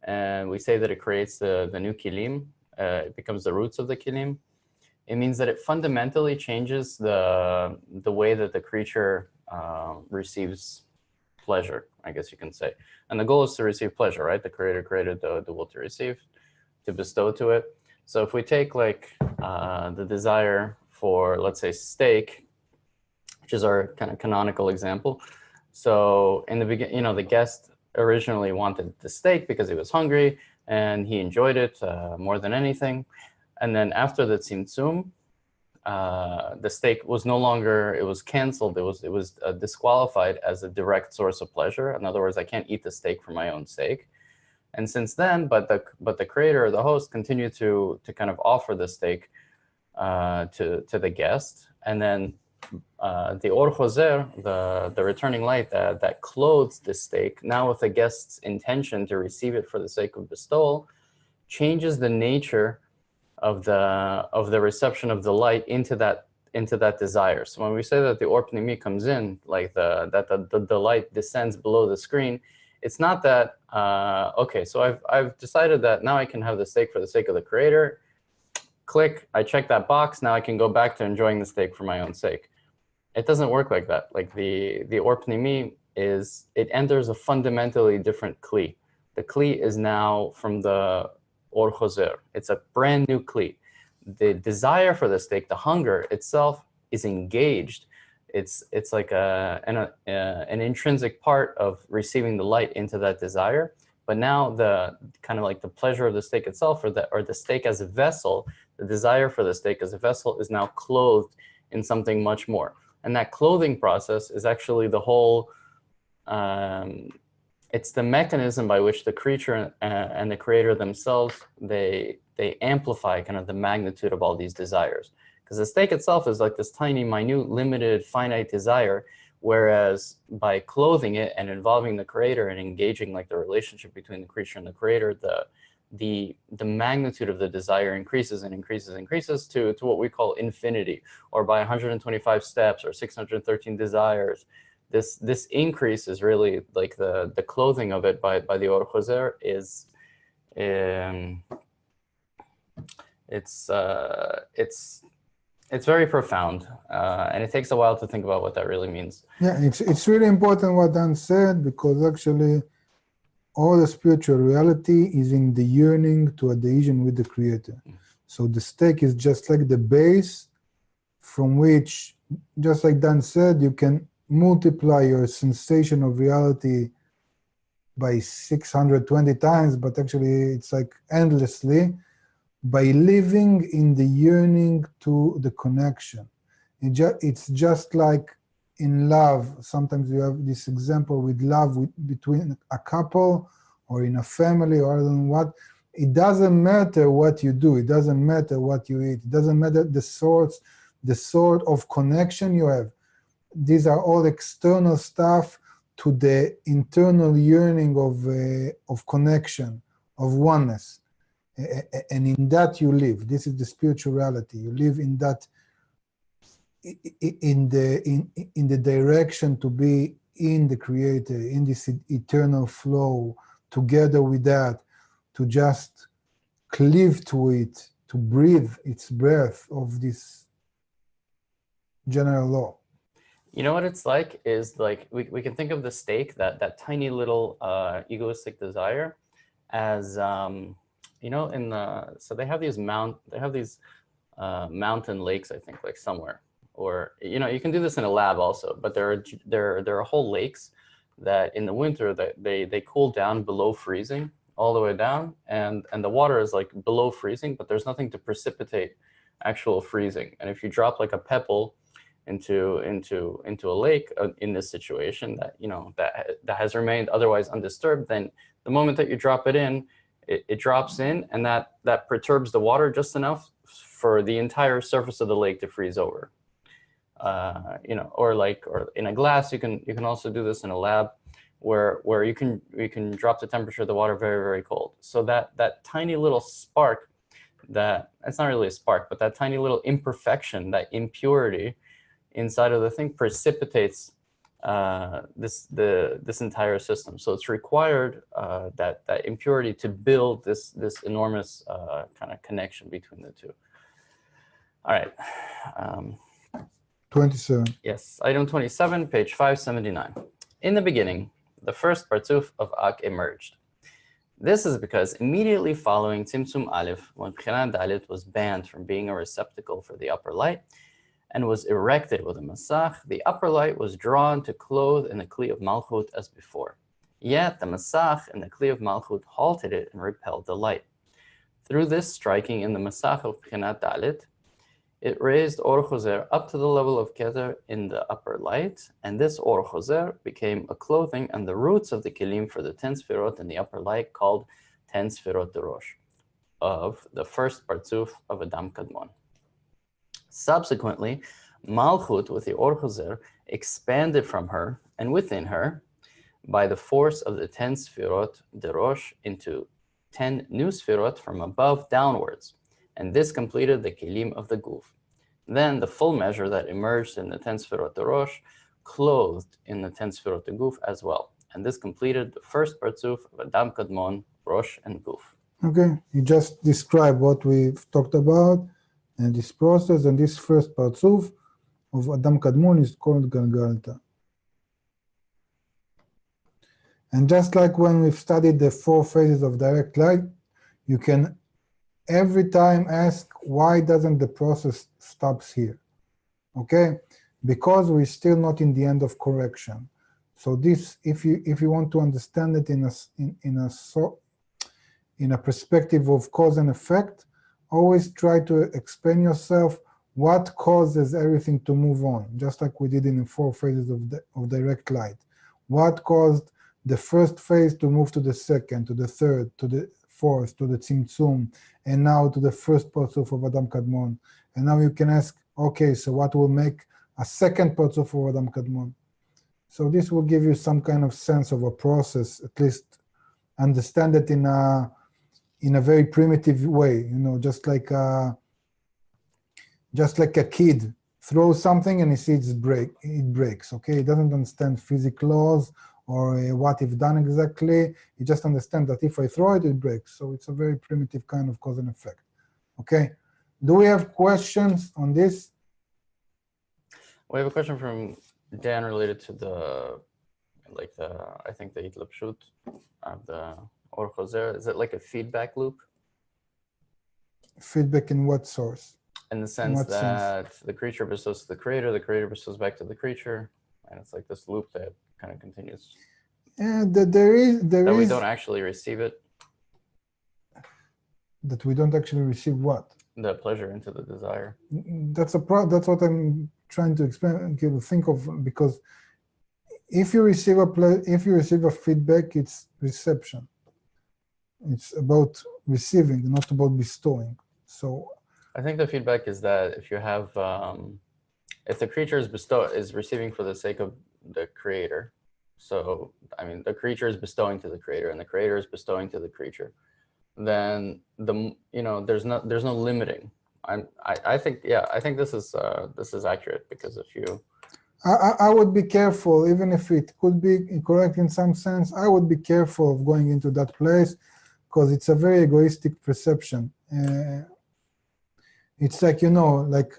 and we say that it creates the new kelim, it becomes the roots of the kelim. It means that it fundamentally changes the way that the creature receives pleasure, I guess you can say. And the goal is to receive pleasure, right? The creator created the will to receive, to bestow to it. So if we take like the desire for, let's say, steak, which is our kind of canonical example. So in the beginning, the guest originally wanted the steak because he was hungry and he enjoyed it more than anything. And then after the tzimtzum, the steak was no longer, it was canceled. It was disqualified as a direct source of pleasure. In other words, I can't eat the steak for my own sake. And since then, but the creator or the host continued to kind of offer the steak to the guest. And then the or choser, the returning light that clothes the steak, now with the guest's intention to receive it for the sake of bestowal, changes the nature of the reception of the light into that desire. So when we say that the or pnimi comes in, like the light descends below the screen, it's not that okay, so I've decided that now I can have the steak for the sake of the creator. Click, I check that box. Now I can go back to enjoying the steak for my own sake. It doesn't work like that. Like the or pnimi it enters a fundamentally different kli. The kli is now from the or choser. It's a brand new kli. The desire for the steak, the hunger itself, is engaged. It's like an intrinsic part of receiving the light into that desire. But now the kind of like the pleasure of the steak itself, or the steak as a vessel, the desire for the steak as a vessel is now clothed in something much more. And that clothing process is actually the whole, it's the mechanism by which the creature and the creator themselves, they amplify kind of the magnitude of all these desires. Because the steak itself is like this tiny, minute, limited, finite desire, whereas by clothing it and involving the creator and engaging like the relationship between the creature and the creator, the magnitude of the desire increases and increases and increases to what we call infinity, or by 125 steps or 613 desires. This increase is really like the clothing of it by the or choser is it's very profound, and it takes a while to think about what that really means. Yeah, it's really important what Dan said, because actually all the spiritual reality is in the yearning to adhesion with the creator. So the steak is just like the base from which, just like Dan said, you can multiply your sensation of reality by 620 times, but actually it's like endlessly, by living in the yearning to the connection. It's just like in love. Sometimes you have this example with love between a couple or in a family, or I don't know what. It doesn't matter what you do. It doesn't matter what you eat. It doesn't matter the sort of connection you have. These are all external stuff to the internal yearning of connection, of oneness. And in that you live. This is the spiritual reality. You live in that, in the direction to be in the creator, in this eternal flow, together with that, to just cleave to it, to breathe its breath of this general law. You know what it's like is like we can think of the steak, that tiny little egoistic desire, as you know, in the so they have these mountain lakes, I think, like somewhere, or you know, you can do this in a lab also, but there are whole lakes that in the winter that they cool down below freezing all the way down, and the water is like below freezing, but there's nothing to precipitate actual freezing. And if you drop like a pebble into a lake in this situation that, you know, that has remained otherwise undisturbed, then the moment that you drop it in, it drops in, and that perturbs the water just enough for the entire surface of the lake to freeze over. You know, or in a glass, you can also do this in a lab, where you can drop the temperature of the water very, very cold. So that tiny little spark, that it's not really a spark, but that tiny little imperfection, that impurity inside of the thing precipitates this entire system. So it's required that impurity to build this enormous kind of connection between the two. All right. 27. Yes, item 27, page 579. In the beginning, the first Partzuf of Ak emerged. This is because immediately following Tzimtzum Aleph, when Pticha Dalet was banned from being a receptacle for the upper light and was erected with a Masach, the upper light was drawn to clothe in the Kli of Malchut as before. Yet the Masach in the Kli of Malchut halted it and repelled the light. Through this striking in the Masach of Pticha Dalet, it raised Or Choser up to the level of Keter in the upper light, and this Or Choser became a clothing and the roots of the Kelim for the 10 Sfirot in the upper light, called 10 Sfirot Derosh, of the first Partzuf of Adam Kadmon. Subsequently, Malchut with the Or Choser expanded from her and within her by the force of the 10 Sfirot Derosh into 10 new Sfirot from above downwards, and this completed the Kelim of the Guf. Then the full measure that emerged in the 10 Sfirot Derosh clothed in the 10 Sfirot Guf as well, and this completed the first Partzuf of Adam Kadmon, Rosh and Guf. Okay, you just described what we've talked about, and this process, and this first Partzuf of Adam Kadmon is called Galgalta. And just like when we've studied the 4 phases of direct light, you can every time ask, why doesn't the process stops here? Okay, because we're still not in the end of correction. So this, if you want to understand it in a perspective of cause and effect, always try to explain yourself what causes everything to move on, just like we did in the 4 phases of direct light. What caused the first phase to move to the second, to the third, to the fourth, to the Tzimtzum, and now to the first Partzuf of Adam Kadmon. And now you can ask, okay, so what will make a second Partzuf of Adam Kadmon? So this will give you some kind of sense of a process, at least understand it in a very primitive way, you know, just like a kid throws something and he sees it breaks, okay? He doesn't understand physics laws or what if done exactly. You just understand that if I throw it, it breaks. So it's a very primitive kind of cause and effect. Okay. Do we have questions on this? We have a question from Dan related to I think the Itlapshut of the Or Choser. Is it like a feedback loop? Feedback in what source? In the sense that the creature bestows to the creator bestows back to the creature, and it's like this loop that kind of continues. Yeah, that we don't actually receive it. That we don't actually receive what? The pleasure into the desire. That's what I'm trying to explain. Think of, because if you receive a feedback, it's reception. It's about receiving, not about bestowing. So I think the feedback is that if you have, if the creature is receiving for the sake of the creator, so I mean the creature is bestowing to the creator and the creator is bestowing to the creature, then there's no limiting. I think this is accurate, because if you, I would be careful, even if it could be incorrect in some sense. I would be careful of going into that place, because it's a very egoistic perception. It's like, like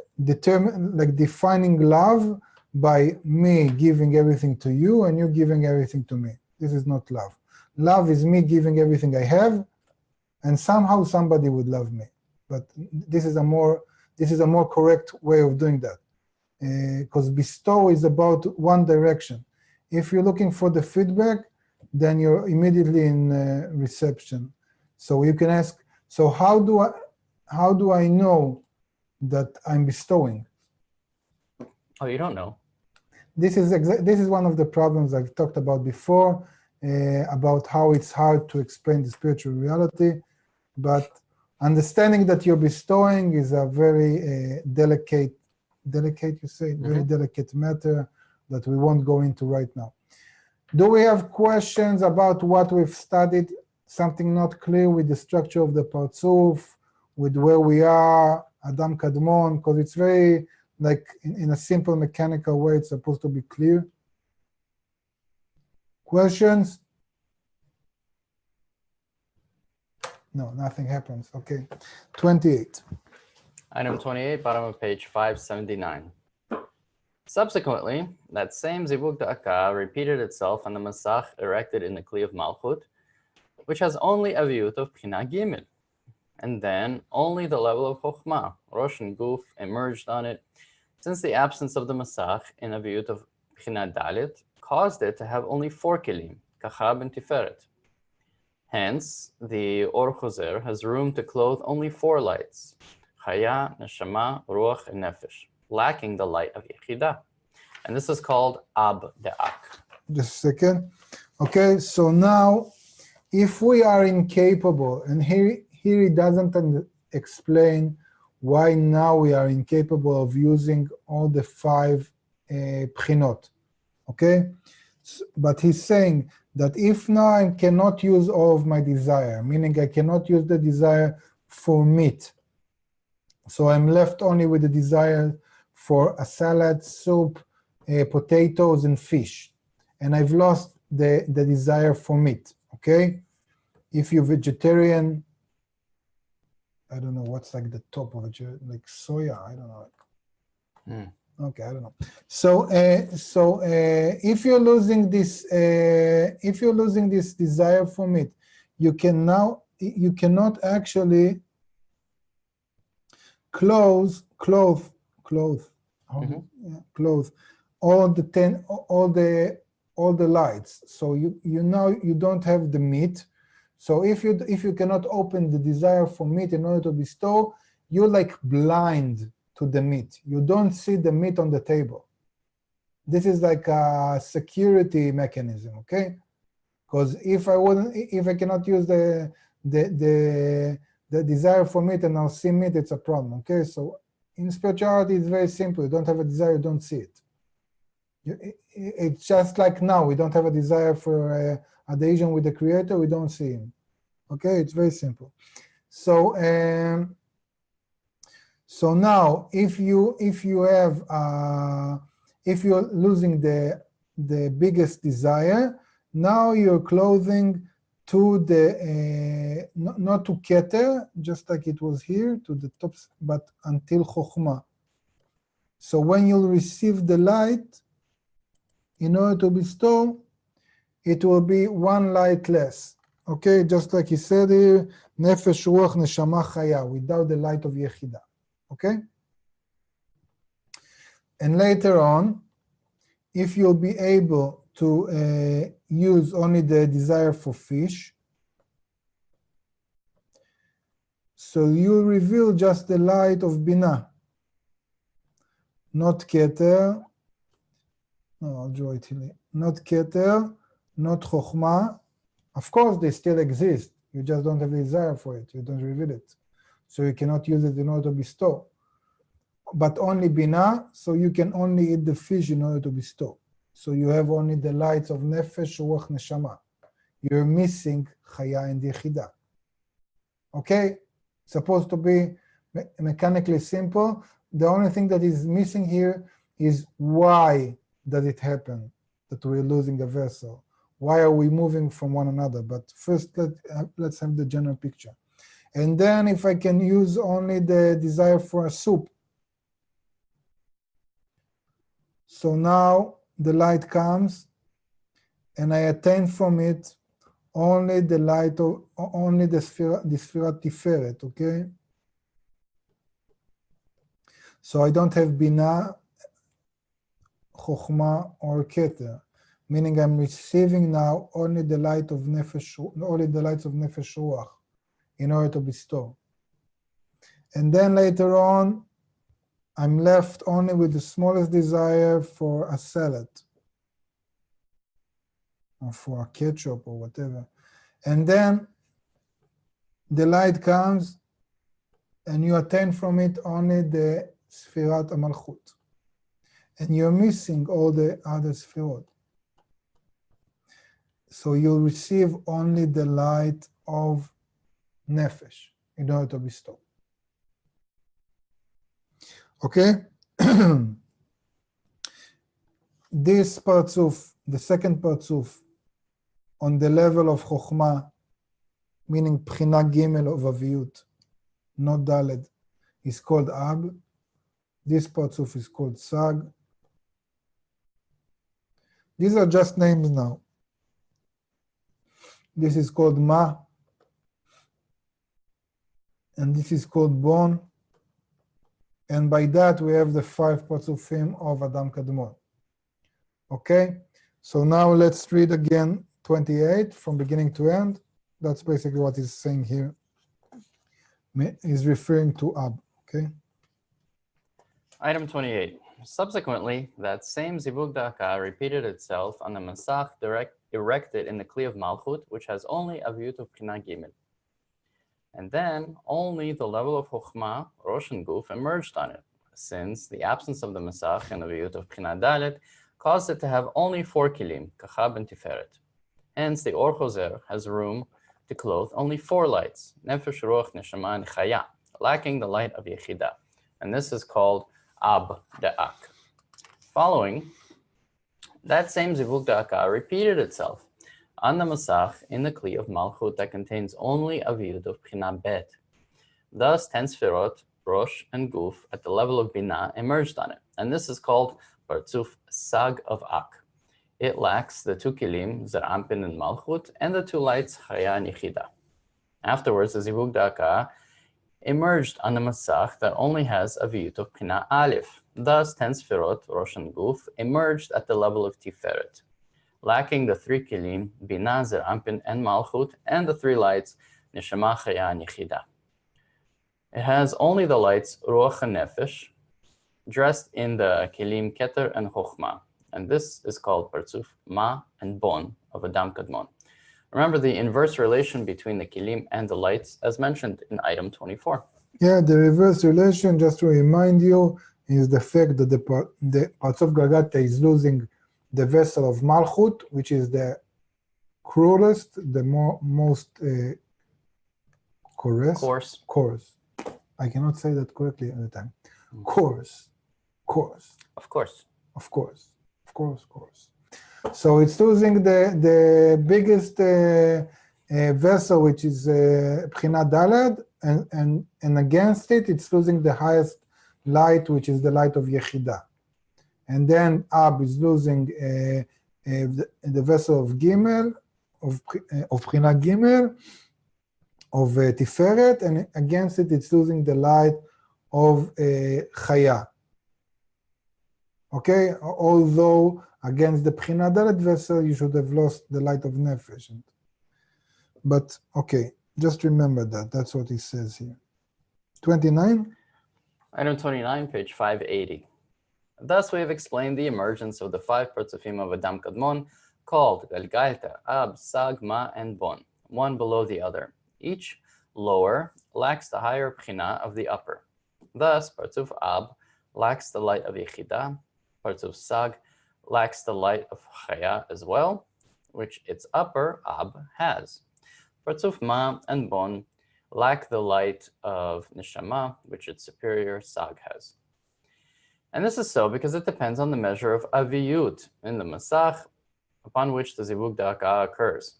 defining love by me giving everything to you and you giving everything to me. This is not love. Love is me giving everything I have, and somehow somebody would love me. But this is a more correct way of doing that. Because bestow is about one direction. If you're looking for the feedback, then you're immediately in reception. So you can ask, so how do I know that I'm bestowing? Oh, you don't know. This is one of the problems I've talked about before, about how it's hard to explain the spiritual reality, but understanding that you're bestowing is a very delicate, you say, very delicate matter that we won't go into right now. Do we have questions about what we've studied? Something not clear with the structure of the Partzuf, with where we are, Adam Kadmon, because it's very, like, in a simple mechanical way, it's supposed to be clear. Questions? No, nothing happens. Okay. 28. Item 28, bottom of page 579. Subsequently, that same Zivug Da'aka repeated itself on the Masach erected in the Kli of Malchut, which has only a view of Pchina Gimel, and then only the level of Chokhmah, Rosh and Guf, emerged on it, since the absence of the Masach in a view of Pchina Dalit caused it to have only 4 Kelim, Kachab and Tiferet. Hence, the Or Choser has room to clothe only 4 lights, Chaya, Neshama, Ruach, and Nefesh, lacking the light of Yechidah. And this is called Ab De'ak. Just a second. Okay, so now, if we are incapable, and here he doesn't explain why now we are incapable of using all the 5 Pchinot, okay? But he's saying that if now I cannot use all of my desire, meaning I cannot use the desire for meat, so I'm left only with the desire for a salad, soup, potatoes, and fish. And I've lost the desire for meat, okay? If you're vegetarian, I don't know what's like the top of it, like soya, I don't know. Okay, I don't know. So, if you're losing this desire for meat, you cannot actually clothe all the lights. So you don't have the meat. So if you cannot open the desire for meat in order to bestow, you're like blind to the meat. You don't see the meat on the table. This is like a security mechanism, okay? Because if I cannot use the desire for meat and I'll see meat, it's a problem, okay? So in spirituality, it's very simple. You don't have a desire, you don't see it. It's just like now, we don't have a desire for adhesion with the Creator, we don't see Him. Okay, it's very simple. So now, if you're losing the biggest desire, now you're clothing to the not to Keter, just like it was here, to the top, but until Chokhmah. So when you'll receive the light, in order to bestow, it will be 1 light less. Okay, just like he said here, Nefesh, Ruach, Neshama, Chaya, without the light of Yechidah. Okay? And later on, if you'll be able to use only the desire for fish, so you reveal just the light of Binah, not Keter. No, I'll draw it here. Not Keter, not Chokhmah. Of course, they still exist. You just don't have the desire for it. You don't reveal it. So you cannot use it in order to bestow. But only Binah, so you can only eat the fish in order to bestow. So you have only the lights of Nefesh, Ruach, Neshama. You're missing Chaya and Yechidah. Okay? It's supposed to be mechanically simple. The only thing that is missing here is why does it happen that we're losing a vessel? Why are we moving from one another? But first, let's have the general picture. And then if I can use only the desire for a soup, So now the light comes, and I attain from it only the light of only the sphere Tiferet, okay? So I don't have Bina, Chokhmah, or Keter, meaning I'm receiving now only the light of Nefesh, only the lights of Nefesh Ruach in order to bestow. And then later on, I'm left only with the smallest desire for a salad, or for a ketchup or whatever. And then the light comes and you attain from it only the Sfirat HaMalchut. And you're missing all the other Sfirot. So you receive only the light of Nefesh in order to bestow. Okay? This Partzuf, the second Partzuf, on the level of Chokhmah, meaning Bchina Gimel of Aviyut, not Daled, is called Ab. This Partzuf is called Sag. These are just names now. This is called Ma, and this is called Bon. And by that we have the 5 Partzufim of Adam Kadmon. Okay? So now let's read again 28 from beginning to end. That's basically what he's saying here. He's referring to Ab. Okay? Item 28. Subsequently, that same Zivug Da'aka repeated itself on the Masach erected in the Kli of Malchut, which has only Aviyut of Bchina Gimel. And then only the level of Chokhmah, Rosh and Guf, emerged on it, since the absence of the Masach and Aviyut of Bchina Dalet caused it to have only 4 Kilim, Kachab and Tiferet. Hence, the Or Choser has room to clothe only 4 lights, Nefesh, Ruach, Neshama, and Chaya, lacking the light of Yechidah. And this is called Ab Da'ak. Following, that same Zivug Da'aka repeated itself on the Masach in the Kli of Malchut that contains only Aviyut of Bchina Bet. Thus, 10 Sfirot, Rosh and Guf, at the level of Bina, emerged on it. And this is called Partzuf Sag of Ak. It lacks the 2 Kilim, Zer Ampin and Malchut, and the 2 lights, Chaya and Yechidah. Afterwards, the Zivug Da'aka emerged on the Masach that only has Aviyut of Bchina Aleph. Thus, 10 Sfirot, Rosh and Guf, emerged at the level of Tiferet, lacking the 3 Kilim, Bina, Zer Ampin, and Malchut, and the 3 lights, Neshama, Chaya, and Yechidah. It has only the lights, Ruach and Nefesh, dressed in the Kilim Keter and Chokhmah, and this is called Partzuf Ma and Bon of Adam Kadmon. Remember the inverse relation between the Kilim and the lights, as mentioned in item 24. Yeah, the reverse relation, just to remind you, is the fact that the Partzuf Gargata is losing the vessel of Malchut, which is the cruelest, the most coarse. I cannot say that correctly at the time. Coarse. Of course. So it's losing the biggest vessel, which is Bchina Daled, and against it, it's losing the highest light, which is the light of Yechidah. And then Ab is losing the vessel of Gimel, of Bchina Gimel, of Tiferet, and against it, it's losing the light of Chaya. Okay, although against the Bchina Dalet vessel, you should have lost the light of Nefesh. But okay, just remember that. That's what he says here. 29. Item 29, page 580. Thus, we have explained the emergence of the 5 Partzufim of Adam Kadmon, called Galgalta, Ab, Sag, Ma, and Bon, one below the other. Each lower lacks the higher Bchina of the upper. Thus, Partzuf Ab lacks the light of Yechidah. Partzuf Sag lacks the light of Chaya as well, which its upper Ab has. Partzuf Ma and Bon lack the light of Neshama, which its superior Sag has. And this is so because it depends on the measure of Aviyut in the Masach upon which the Zivug Da'aka occurs.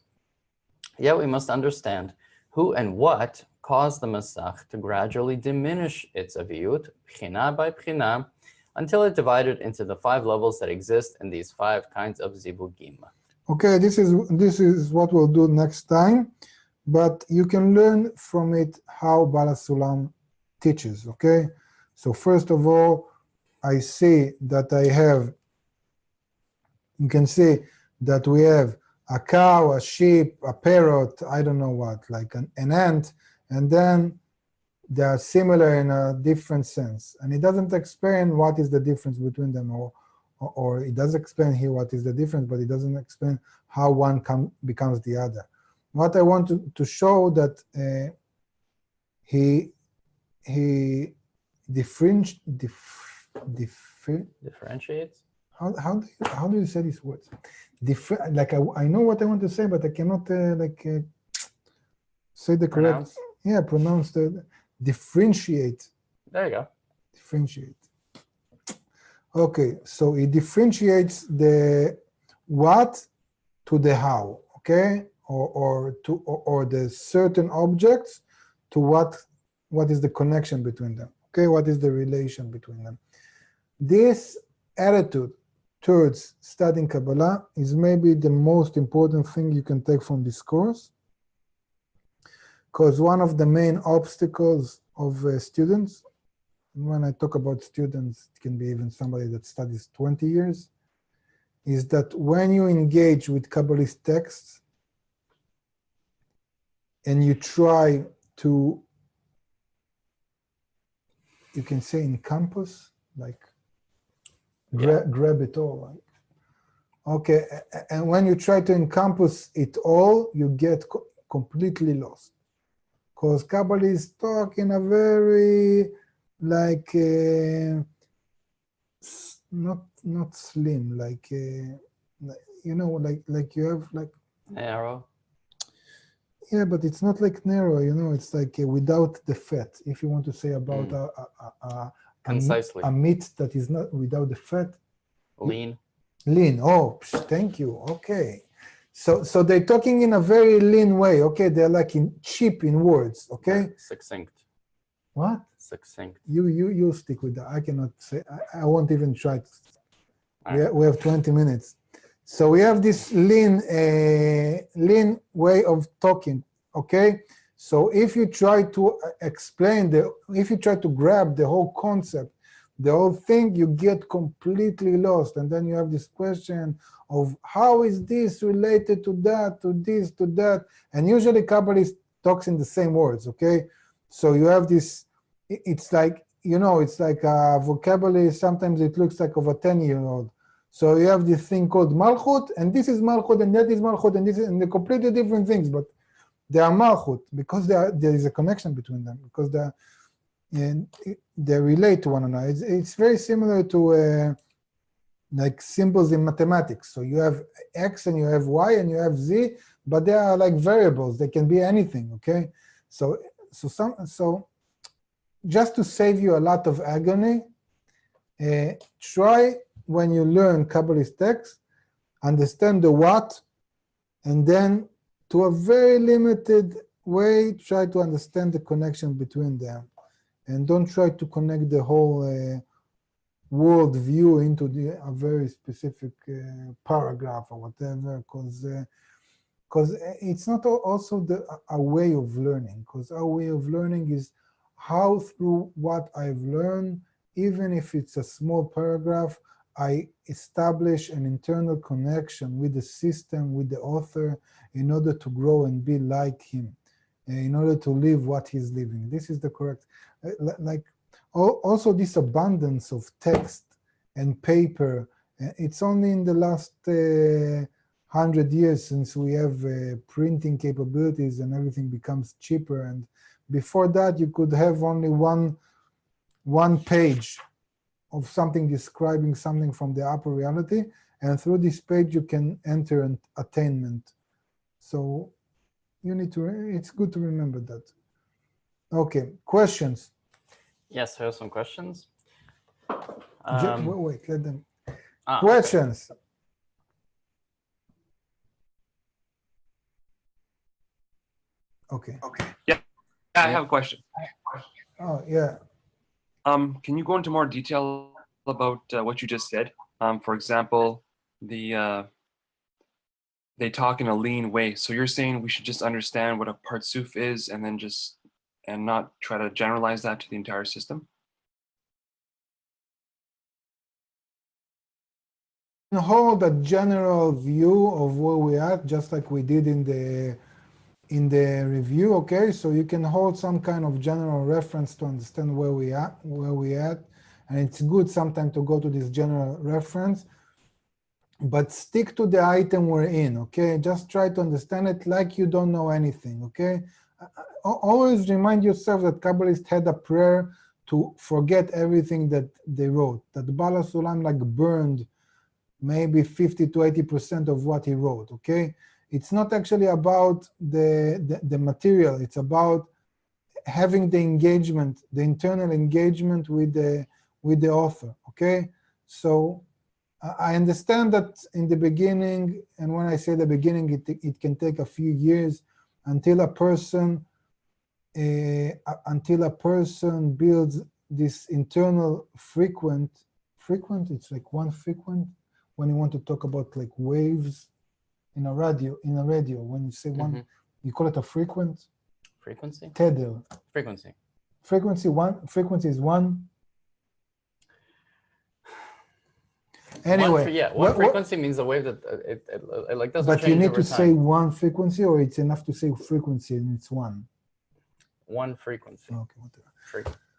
Yet we must understand who and what caused the Masach to gradually diminish its Aviyut, Bchina by Bchina, until it divided into the 5 levels that exist in these 5 kinds of zivugim. Okay, this is what we'll do next time, but you can learn from it how Bala Sulam teaches, okay? So first of all, I say that I have, you can say that we have a cow, a sheep, a parrot, I don't know what, like an ant, and then they are similar in a different sense. And it doesn't explain what is the difference between them, or it does explain here what is the difference, but it doesn't explain how one becomes the other. What I want to show that he Differentiates? how do you say these words? Like I know what I want to say, but I cannot say the correct. Pronounce the differentiate. There you go. Differentiate. Okay, so it differentiates the what to the how, okay, or the certain objects to what is the connection between them, okay, what is the relation between them. This attitude towards studying Kabbalah is maybe the most important thing you can take from this course, because one of the main obstacles of students, when I talk about students, it can be even somebody that studies 20 years, is that when you engage with Kabbalist texts and you try to, you can say encompass, like grab it all. Like, okay, and when you try to encompass it all, you get completely lost. Because Kabbalists talk in a very, like, not slim, like, you know, like you have like narrow. Yeah, but it's not like narrow, you know, it's like without the fat. If you want to say about concisely a meat that is not without the fat. Lean. Lean. Oh, thank you. Okay. So they're talking in a very lean way. Okay, they're like cheap in words. Okay. Succinct. What? Succinct. You stick with that. I cannot say. I won't even try. We have 20 minutes. So we have this lean way of talking. Okay. So if you try to explain if you try to grab the whole concept, the whole thing, you get completely lost. And then you have this question of how is this related to that, to this, to that. And usually Kabbalist talks in the same words, okay? So you have this, it's like, you know, it's like a vocabulary, sometimes it looks like of a 10-year-old. So you have this thing called Malchut, and this is Malchut, and that is Malchut, and this is, and they're completely different things, but they are Malchut because there is a connection between them, because they relate to one another. It's very similar to like symbols in mathematics. So you have X and you have Y and you have Z, but they are like variables. They can be anything, okay? So just to save you a lot of agony, try when you learn Kabbalist text, understand the what, and then to a very limited way, try to understand the connection between them. And don't try to connect the whole world view into a very specific paragraph or whatever, because it's not also a way of learning, because our way of learning is how through what I've learned, even if it's a small paragraph, I establish an internal connection with the system, with the author, in order to grow and be like him, in order to live what he's living. This is the correct, like also this abundance of text and paper. It's only in the last 100 years since we have printing capabilities and everything becomes cheaper. And before that, you could have only one page of something describing something from the upper reality, and through this page you can enter an attainment. So you need to, it's good to remember that. Okay, questions? Yes, there are some questions. Wait, let them. Questions. Okay. Yeah, I have a question. Oh, yeah. Can you go into more detail about what you just said. For example, they talk in a lean way. So you're saying we should just understand what a partsuf is and then and not try to generalize that to the entire system? Hold a general view of where we are, just like we did in the review. Okay, so you can hold some kind of general reference to understand where we at, and it's good sometimes to go to this general reference, but stick to the item we're in. Okay, just try to understand it like you don't know anything. Okay, always remind yourself that Kabbalists had a prayer to forget everything that they wrote, that the Bala Sulam like burned maybe 50 to 80% of what he wrote. Okay, it's not actually about the material, it's about having the engagement, the internal engagement with the author. Okay, so I understand that in the beginning, and when I say the beginning, it can take a few years until a person builds this internal frequent, it's like one frequent, when you want to talk about like waves in a radio, when you say one, you call it a frequency. Tether. Frequency is one. Anyway, one frequency means a wave that it like doesn't change. But you need over to time. say one frequency, or it's enough to say frequency and it's one. One frequency. Okay, whatever.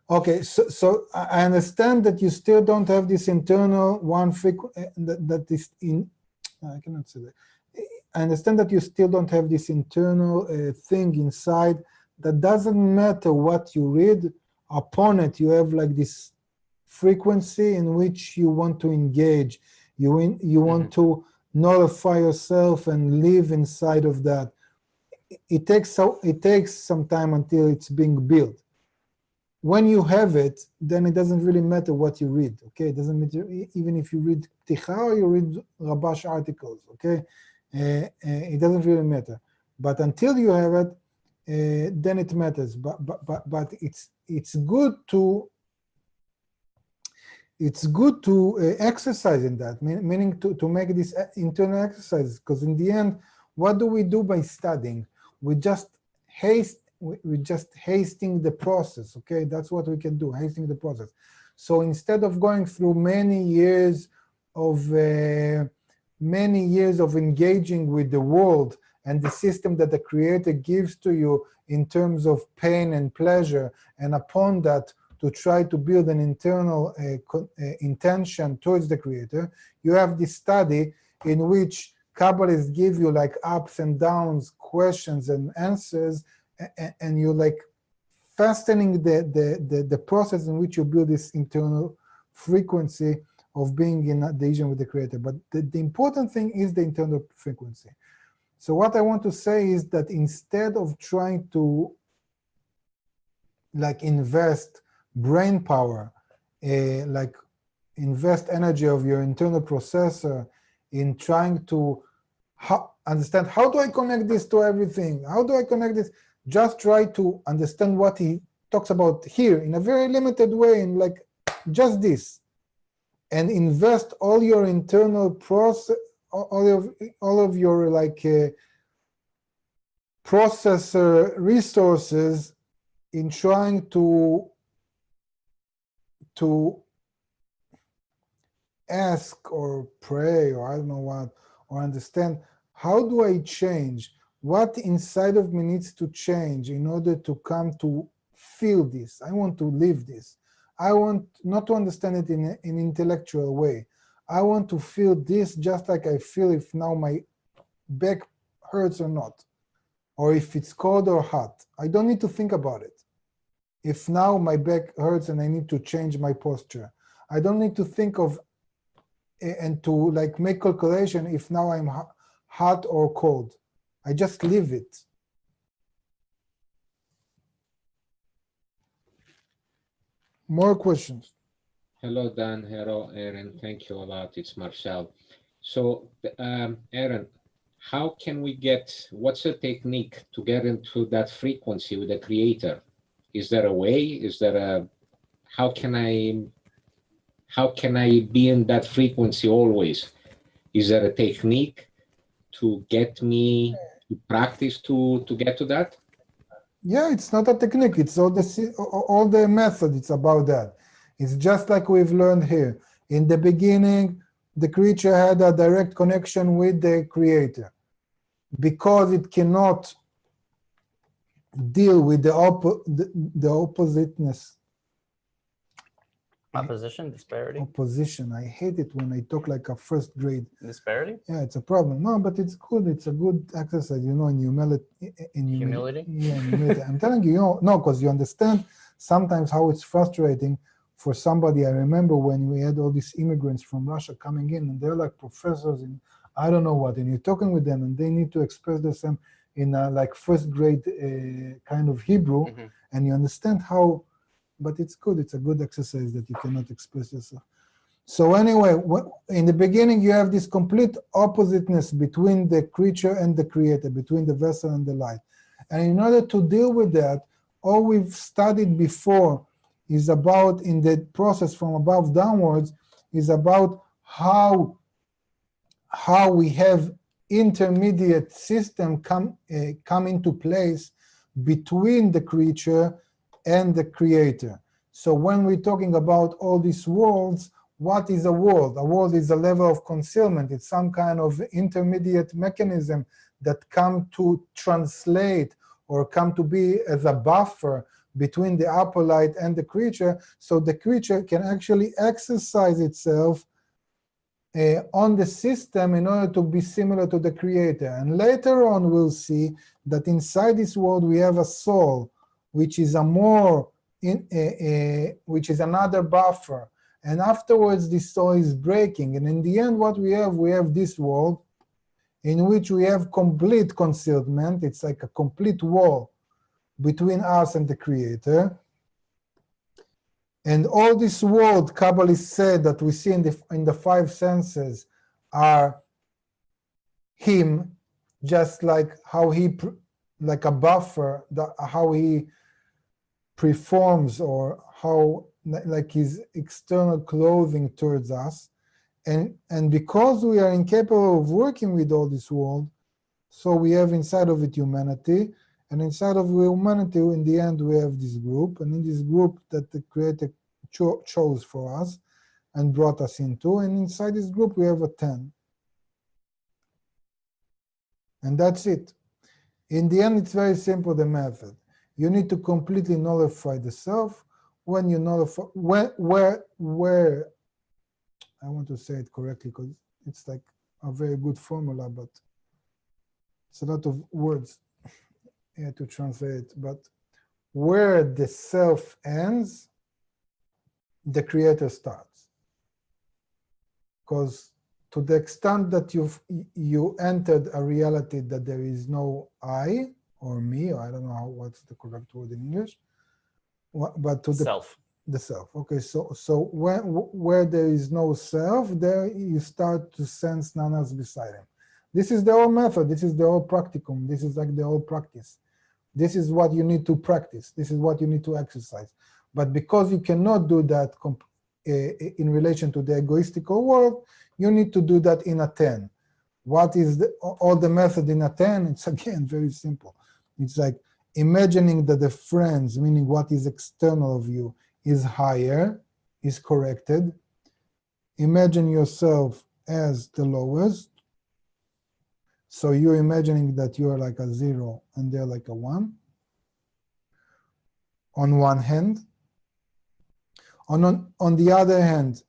Okay, so I understand that you still don't have this internal one frequency that is in. I cannot say that. I understand that you still don't have this internal thing inside. That doesn't matter what you read. Upon it, you have like this frequency in which you want to engage. You want to notify yourself and live inside of that. It takes some time until it's being built. When you have it, then it doesn't really matter what you read. Okay, it doesn't matter even if you read Pticha or you read Rabash articles. Okay, it doesn't really matter. But until you have it, then it matters. But it's good to exercise in that, meaning to make this internal exercise. Because in the end, what do we do by studying? We just hasting the process. Okay, that's what we can do, hasting the process. So instead of going through many years of engaging with the world and the system that the Creator gives to you in terms of pain and pleasure, and upon that to try to build an internal intention towards the Creator, you have this study in which Kabbalists give you like ups and downs, questions and answers, and you're like fastening the process in which you build this internal frequency of being in adhesion with the Creator. But the important thing is the internal frequency. So what I want to say is that instead of trying to like invest brain power, like invest energy of your internal processor in trying to understand how do I connect this to everything? How do I connect this? Just try to understand what he talks about here in a very limited way, in like just this, and invest all your internal process, all of your like processor resources in trying to ask or pray, or I don't know what, or understand how do I change, what inside of me needs to change in order to come to feel this. I want to live this. I want not to understand it in an intellectual way. I want to feel this just like I feel if now my back hurts or not, or if it's cold or hot. I don't need to think about it. If now my back hurts and I need to change my posture, I don't need to think of and to like make calculation if now I'm hot or cold. I just live it. More questions? Hello, Dan. Hello, Aaron. Thank you a lot. It's Marcel. So, Aaron, how can we what's the technique to get into that frequency with the Creator? Is there a way? How can I how can I be in that frequency always? Is there a technique to get me to practice to get to that? Yeah, it's not a technique. It's all the method. It's about that. It's just like we've learned here. In the beginning, the creature had a direct connection with the creator. Because it cannot deal with the oppositeness. Opposition, disparity, Opposition. I hate it when I talk like a first grade. disparity, Yeah, it's a problem. No, but it's good. It's a good exercise, you know, in humility. humility. Yeah, in humility. I'm telling you, you know, no, because you understand sometimes how it's frustrating for somebody. I remember when we had all these immigrants from Russia coming in, and they're like professors in I don't know what, and you're talking with them, and they need to express themselves in a, like first grade kind of Hebrew, and you understand how. But it's good. It's a good exercise that you cannot express yourself. So anyway, in the beginning, you have this complete oppositeness between the creature and the creator, between the vessel and the light. And in order to deal with that, all we've studied before is about, in the process from above downwards, is about how we have intermediate system come into place between the creature and the creator. So when we're talking about all these worlds, what is a world? A world is a level of concealment. It's some kind of intermediate mechanism that come to translate or come to be as a buffer between the upper light and the creature, so the creature can actually exercise itself on the system in order to be similar to the creator. And later on, we'll see that inside this world we have a soul, which is which is another buffer. And afterwards, this soul is breaking. And in the end, what we have this world in which we have complete concealment. It's like a complete wall between us and the creator. And all this world, Kabbalah said, that we see in the five senses are him, just like how he, like a buffer, how he performs, or how, like his external clothing towards us. And because we are incapable of working with all this world, so we have inside of it humanity, and inside of humanity, in the end, we have this group, and in this group that the Creator chose for us and brought us into, and inside this group, we have a 10. And that's it. In the end, it's very simple, the method. You need to completely nullify the self. When you nullify, where I want to say it correctly because it's like a very good formula, but it's a lot of words to translate. But where the self ends, the creator starts. Because to the extent that you entered a reality that there is no I or me, or I don't know what's the correct word in English, but to Self. the self. Okay, so where there is no self, there you start to sense none else beside him. This is the whole method. This is the whole practicum. This is like the whole practice. This is what you need to practice. This is what you need to exercise. But because you cannot do that in relation to the egoistical world, you need to do that in a 10. What is all the method in a 10? It's again very simple. It's like imagining that the friends, meaning what is external of you, is higher, is corrected. Imagine yourself as the lowest. So you're imagining that you're like a 0 and they're like a 1. On one hand. On the other hand,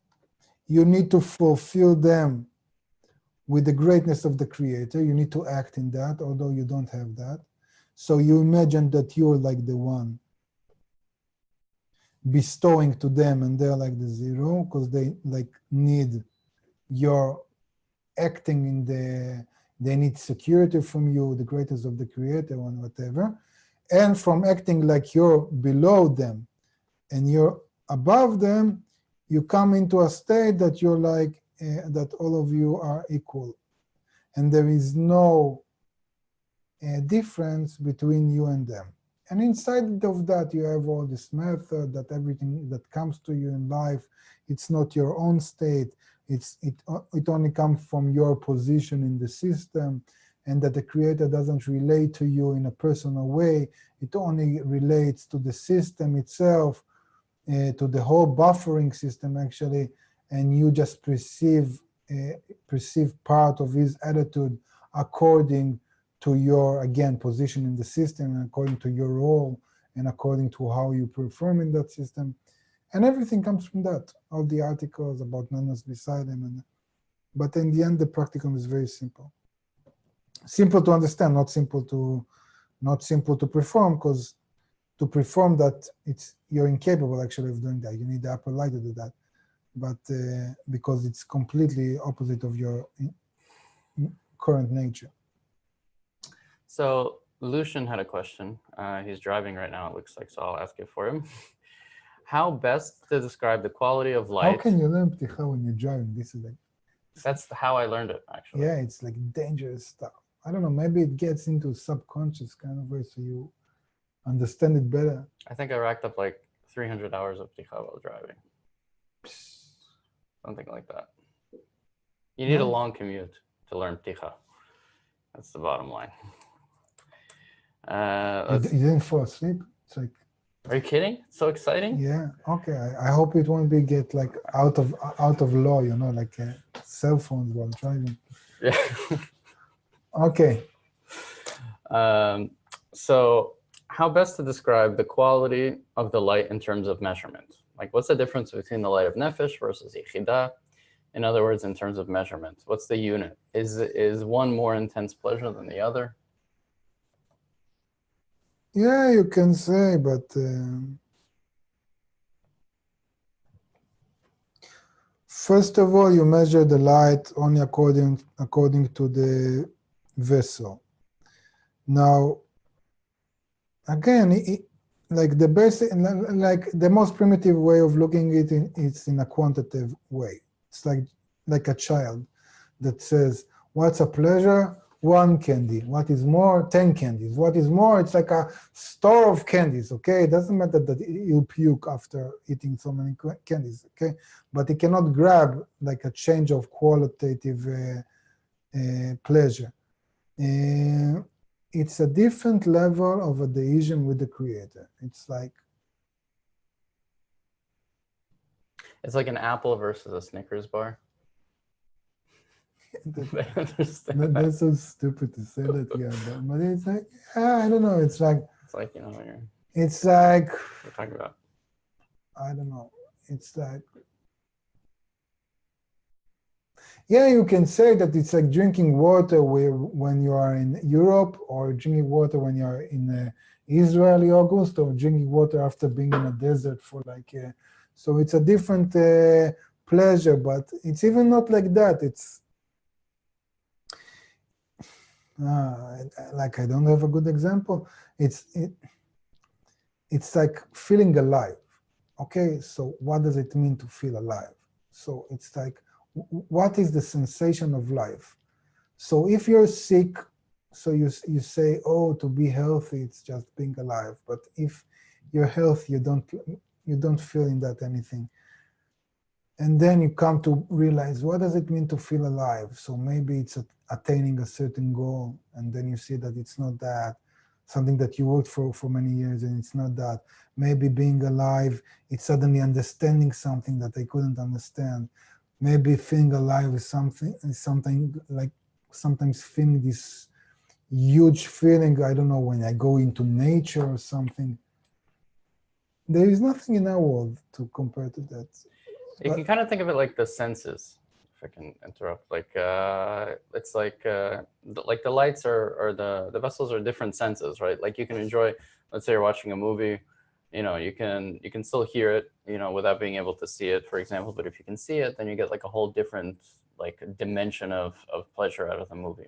you need to fulfill them with the greatness of the Creator. You need to act in that, although you don't have that. So you imagine that you're like the 1, bestowing to them, and they're like the 0, because they like need your acting in they need security from you, the greatness of the Creator, and whatever. And from acting like you're below them and you're above them, you come into a state that you're like, that all of you are equal. And there is no difference between you and them. And inside of that, you have all this method that everything that comes to you in life, it's not your own state. It only comes from your position in the system, and that the creator doesn't relate to you in a personal way. It only relates to the system itself, to the whole buffering system actually, and you just perceive part of his attitude according to your, again, position in the system, and according to your role, and according to how you perform in that system. And everything comes from that, all the articles about nanas beside him. But in the end, the practicum is very simple. Simple to understand, not simple to perform, because to perform that, you're incapable actually of doing that. You need the upper light to do that. But because it's completely opposite of your current nature. So Lucian had a question. He's driving right now, it looks like, so I'll ask it for him. How best to describe the quality of light? How can you learn Pticha when you're driving? This is like... That's how I learned it, actually. Yeah, it's like dangerous stuff. I don't know, maybe it gets into subconscious kind of way, so you understand it better. I think I racked up like 300 hours of Pticha while driving. Something like that. You need a long commute to learn Pticha. That's the bottom line. You didn't fall asleep? It's like... Are you kidding? It's so exciting. Yeah, okay. I hope it won't be get like out of law, you know, like cell phones while driving. Yeah. Okay. So how best to describe the quality of the light in terms of measurement? Like, what's the difference between the light of nefesh versus yichida? In other words, in terms of measurement, what's the unit? Is one more intense pleasure than the other? Yeah, you can say, but first of all, you measure the light only according to the vessel. Now, again, like the basic, like the most primitive way of looking at it, it's in a quantitative way. It's like a child that says, "What's a pleasure? 1 candy. What is more? 10 candies. What is more?" It's like a store of candies, okay? It doesn't matter that you'll puke after eating so many candies, okay? But it cannot grab like a change of qualitative pleasure. It's a different level of adhesion with the creator. It's like an apple versus a Snickers bar. That's so stupid to say that, yeah. But it's like, I don't know. It's like, you know, it's like, what we're talking about. I don't know. It's like, yeah, you can say that it's like drinking water when you are in Europe, or drinking water when you are in Israel, August, or drinking water after being in a desert for like, so it's a different pleasure, but it's even not like that. It's, like I don't have a good example. It's like feeling alive. Okay, so what does it mean to feel alive? So it's like, what is the sensation of life? So if you're sick, so you say, oh, to be healthy, it's just being alive. But if you're healthy, you don't feel in that anything. And then you come to realize, what does it mean to feel alive? So maybe it's attaining a certain goal, and then you see that it's not that, something that you worked for many years, and it's not that. Maybe being alive, it's suddenly understanding something that I couldn't understand. Maybe feeling alive is something like sometimes feeling this huge feeling, I don't know, when I go into nature or something. There is nothing in our world to compare to that. You can kind of think of it like the senses, if I can interrupt. Like it's like the lights or the vessels are different senses, right? Like you can enjoy, let's say you're watching a movie, you know, you can still hear it, you know, without being able to see it, for example. But if you can see it, then you get like a whole different like dimension of pleasure out of the movie,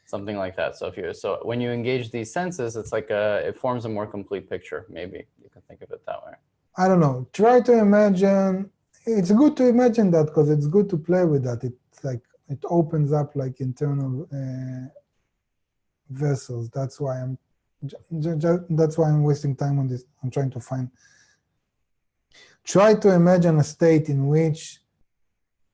something like that. So when you engage these senses, it's like it forms a more complete picture. Maybe you can think of it that way. I don't know. Try to imagine. It's good to imagine that because it's good to play with that. It's like it opens up like internal vessels. That's why I'm That's why I'm wasting time on this. I'm trying to find. Try to imagine a state in which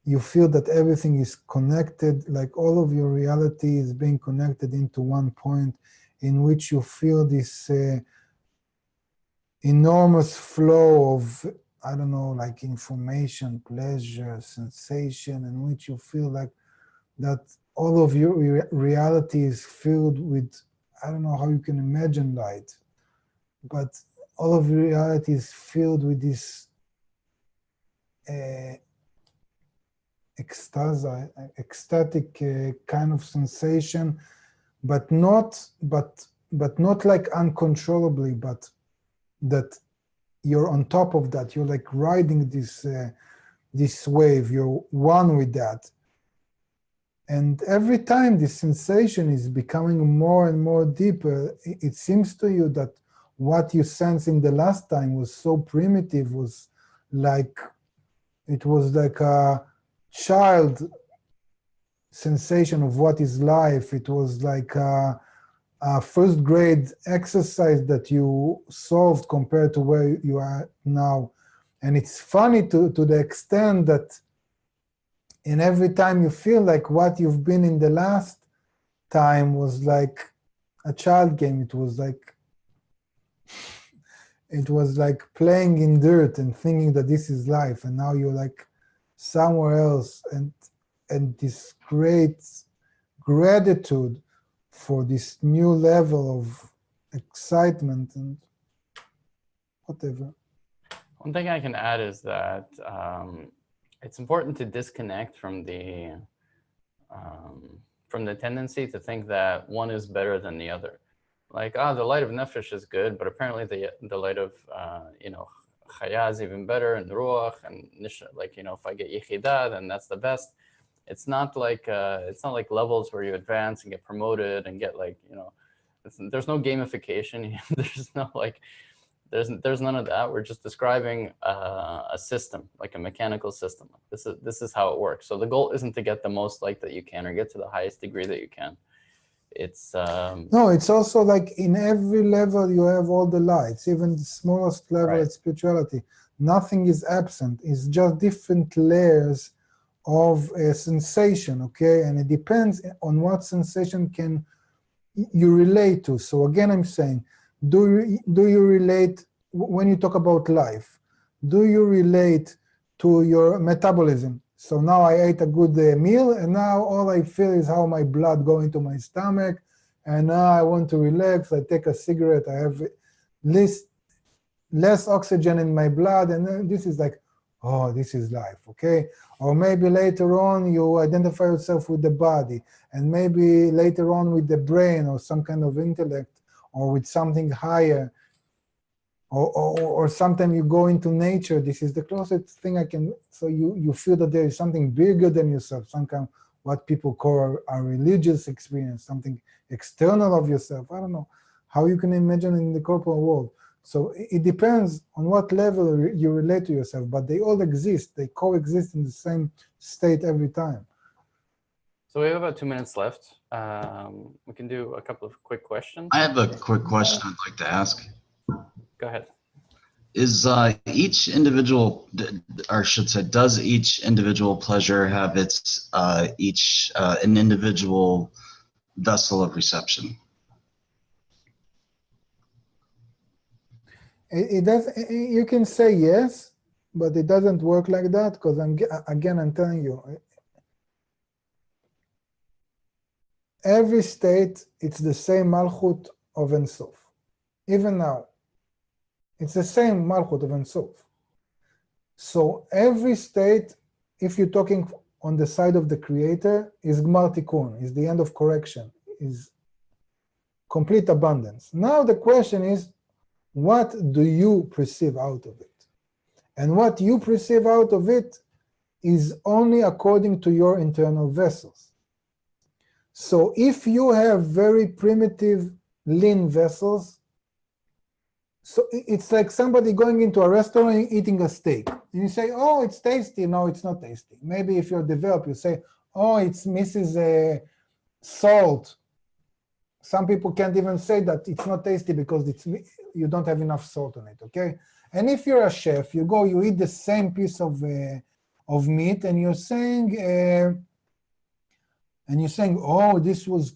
you feel that everything is connected, like all of your reality is being connected into one point, in which you feel this enormous flow of, I don't know, like information, pleasure, sensation, in which you feel like that all of your reality is filled with, I don't know how you can imagine light, but all of reality is filled with this ecstatic kind of sensation, but not like uncontrollably, but that you're on top of that. You're like riding this wave. You're one with that. And every time this sensation is becoming more and more deeper, it seems to you that what you sensed in the last time was so primitive, was like, it was like a child sensation of what is life. It was like a first grade exercise that you solved compared to where you are now. And it's funny to the extent that in every time you feel like what you've been in the last time was like a child game. It was like playing in dirt and thinking that this is life, and now you're like somewhere else, and this great gratitude for this new level of excitement and whatever. One thing I can add is that it's important to disconnect from the tendency to think that one is better than the other. Like, the light of nefesh is good, but apparently the light of chaya is even better, and ruach and nisha. Like, if I get yichida, then that's the best. It's not like levels where you advance and get promoted and get like, there's no gamification. There's no like. There's none of that. We're just describing a system, like a mechanical system. This is how it works. So the goal isn't to get the most light that you can or get to the highest degree that you can. It's no, it's also like in every level you have all the lights, even the smallest level Right. of spirituality. Nothing is absent. It's just different layers of a sensation, okay? And it depends on what sensation can you relate to. So again, I'm saying, do you relate, when you talk about life, do you relate to your metabolism? So now I ate a good meal, and now all I feel is how my blood go into my stomach, and now I want to relax. I take a cigarette, I have less oxygen in my blood, and then this is like, oh, this is life, okay? Or maybe later on you identify yourself with the body, and maybe later on with the brain or some kind of intellect, or with something higher, or sometimes you go into nature. This is the closest thing I can, so you feel that there is something bigger than yourself, some kind of what people call a religious experience, something external of yourself. I don't know how you can imagine in the corporal world. So it depends on what level you relate to yourself, but they all exist. They coexist in the same state every time. So we have about 2 minutes left. We can do a couple of quick questions. I have a quick question I'd like to ask. Go ahead. Is each individual, or I should say, does each individual pleasure have its an individual vessel of reception? It does. You can say yes, but it doesn't work like that, because I'm telling you, every state, it's the same malchut of Ein Sof. Even now, it's the same malchut of Ein Sof. So every state, if you're talking on the side of the creator, is Gmar Tikkun, is the end of correction, is complete abundance. Now the question is, what do you perceive out of it? And what you perceive out of it is only according to your internal vessels. So if you have very primitive, lean vessels, so it's like somebody going into a restaurant and eating a steak. And you say, oh, it's tasty. No, it's not tasty. Maybe if you're developed, you say, oh, it misses salt. some people can't even say that it's not tasty because you don't have enough salt on it, okay? And if you're a chef, you go, you eat the same piece of meat, and you're saying, oh, this was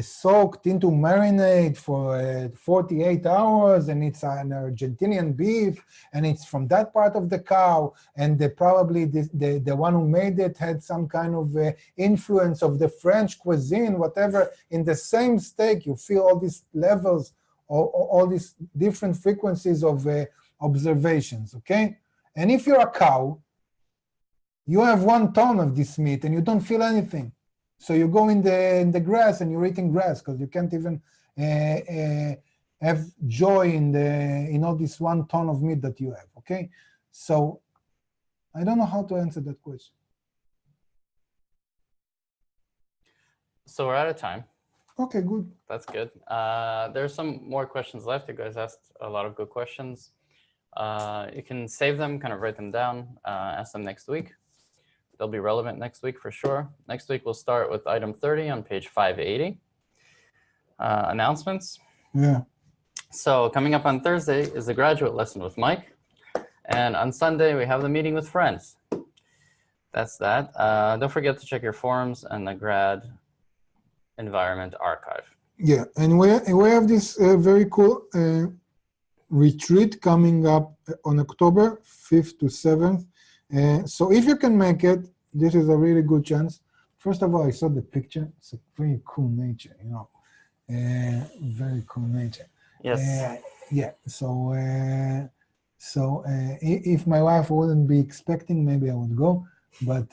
soaked into marinade for 48 hours, and it's an Argentinian beef, and it's from that part of the cow, and probably the one who made it had some kind of influence of the French cuisine, whatever. In the same steak, you feel all these levels, all these different frequencies of observations, okay? And if you're a cow, you have 1 ton of this meat, and you don't feel anything. So you go in the grass and you're eating grass because you can't even have joy in all this 1 ton of meat that you have, okay? So I don't know how to answer that question. So we're out of time. Okay, good. That's good. There's some more questions left. You guys asked a lot of good questions. You can save them, kind of write them down, ask them next week. They'll be relevant next week for sure. Next week, we'll start with item 30 on page 580. Announcements. Yeah. So coming up on Thursday is the graduate lesson with Mike. And on Sunday, we have the meeting with friends. That's that. Don't forget to check your forums and the grad environment archive. Yeah, and we have this very cool retreat coming up on October 5th to 7th. So if you can make it, this is a really good chance. First of all, I saw the picture. It's a very cool nature, you know, very cool nature. Yes. Yeah. So if my wife wouldn't be expecting, maybe I would go. But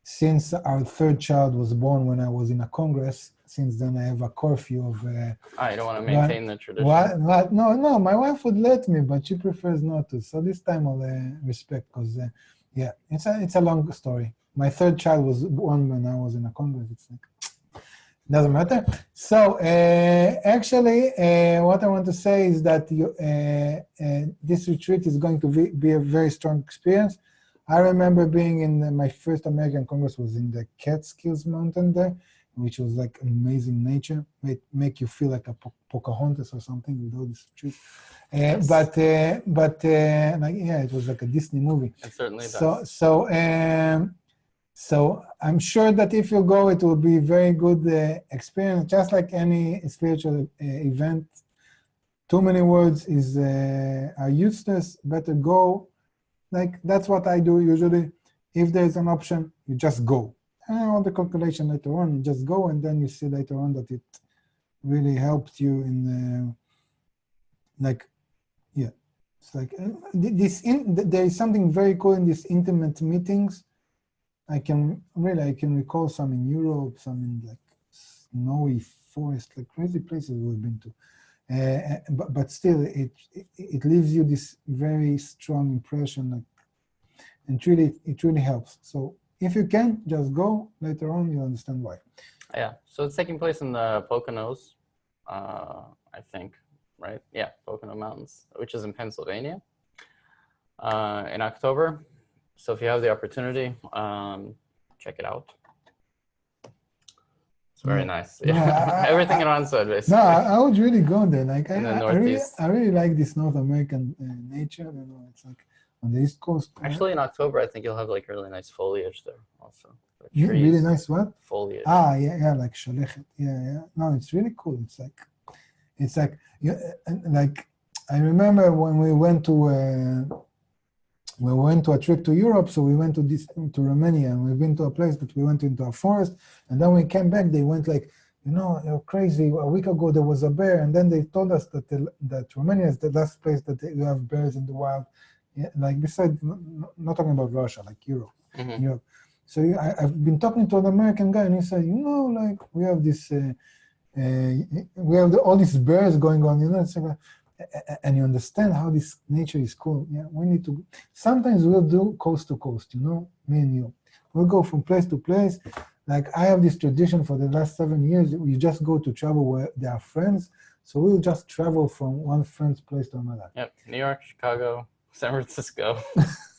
since our 3rd child was born when I was in a Congress, since then I have a curfew of. You don't want to maintain the tradition. What? No, my wife would let me, but she prefers not to. So this time I'll respect, because yeah, it's a long story. My 3rd child was born when I was in a Congress. It's like, doesn't matter. So actually, what I want to say is that this retreat is going to be a very strong experience. I remember being in my first American Congress was in the Catskills Mountain there, which was like amazing nature, make you feel like a Pocahontas or something with all these trees. Yes. But like, yeah, it was like a Disney movie. It certainly does. So I'm sure that if you go, it will be very good experience, just like any spiritual event. Too many words are useless. Better go. Like, that's what I do usually. If there's an option, you just go. All the calculation later on, you just go, and then you see later on that it really helped you in, like, yeah. It's like there is something very cool in these intimate meetings. I can recall some in Europe, some in like snowy forest, like crazy places we've been to. But still, it leaves you this very strong impression, like, and it really helps. So if you can, just go. Later on, you'll understand why. Yeah, so it's taking place in the Poconos, I think, right? Yeah, Pocono Mountains, which is in Pennsylvania, in October. So if you have the opportunity, check it out. It's very nice. Yeah. Everything in Onside, basically. No, I would really go there. Like, I really like this North American nature. You know, it's like on the East Coast. Actually, in October, I think you'll have like really nice foliage there also. Like trees, really nice what? Foliage. Yeah, like shalechet. Yeah. No, it's really cool. It's like like I remember when we went to a trip to Europe, so we went to Romania, and we've been to a place that we went into a forest, and then we came back, they went like, you know, you're crazy, a week ago there was a bear, and then they told us that Romania is the last place that you have bears in the wild, yeah, like besides, not talking about Russia, like Europe. Mm-hmm. Europe. So I've been talking to an American guy, and he said, you know, like we have this, we have all these bears going on, you know, it's like, and you understand how this nature is cool. Yeah, we need to. Sometimes we'll do coast to coast. You know, me and you. We'll go from place to place. Like I have this tradition for the last 7 years. We just go to travel where there are friends. So we'll just travel from one friend's place to another. Yep, New York, Chicago, San Francisco.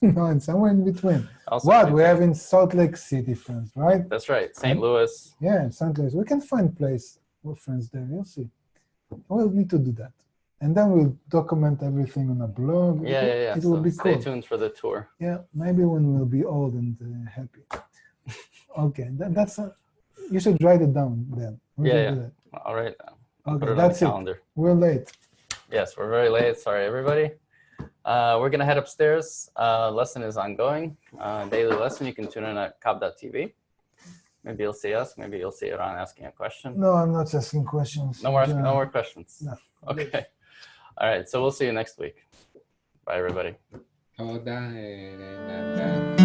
No, and somewhere in between. Also what we have in Salt Lake City friends, right? That's right, St. Louis. Yeah, in St. Louis. We can find place We're friends there. You'll see. We'll need to do that. And then we'll document everything on a blog. Yeah. It will So be stay cool. tuned for the tour. Yeah, maybe when we'll be old and happy. Okay, you should write it down then. We should do that. All right. I'll put Okay, it on that's the it. calendar. We're late. Yes, we're very late. Sorry, everybody. We're going to head upstairs. Lesson is ongoing. Daily lesson. You can tune in at kab.tv. Maybe you'll see us. Maybe you'll see Iran asking a question. No, I'm not asking questions. No more questions. No. Okay. All right. So we'll see you next week. Bye, everybody. תודה, נתן.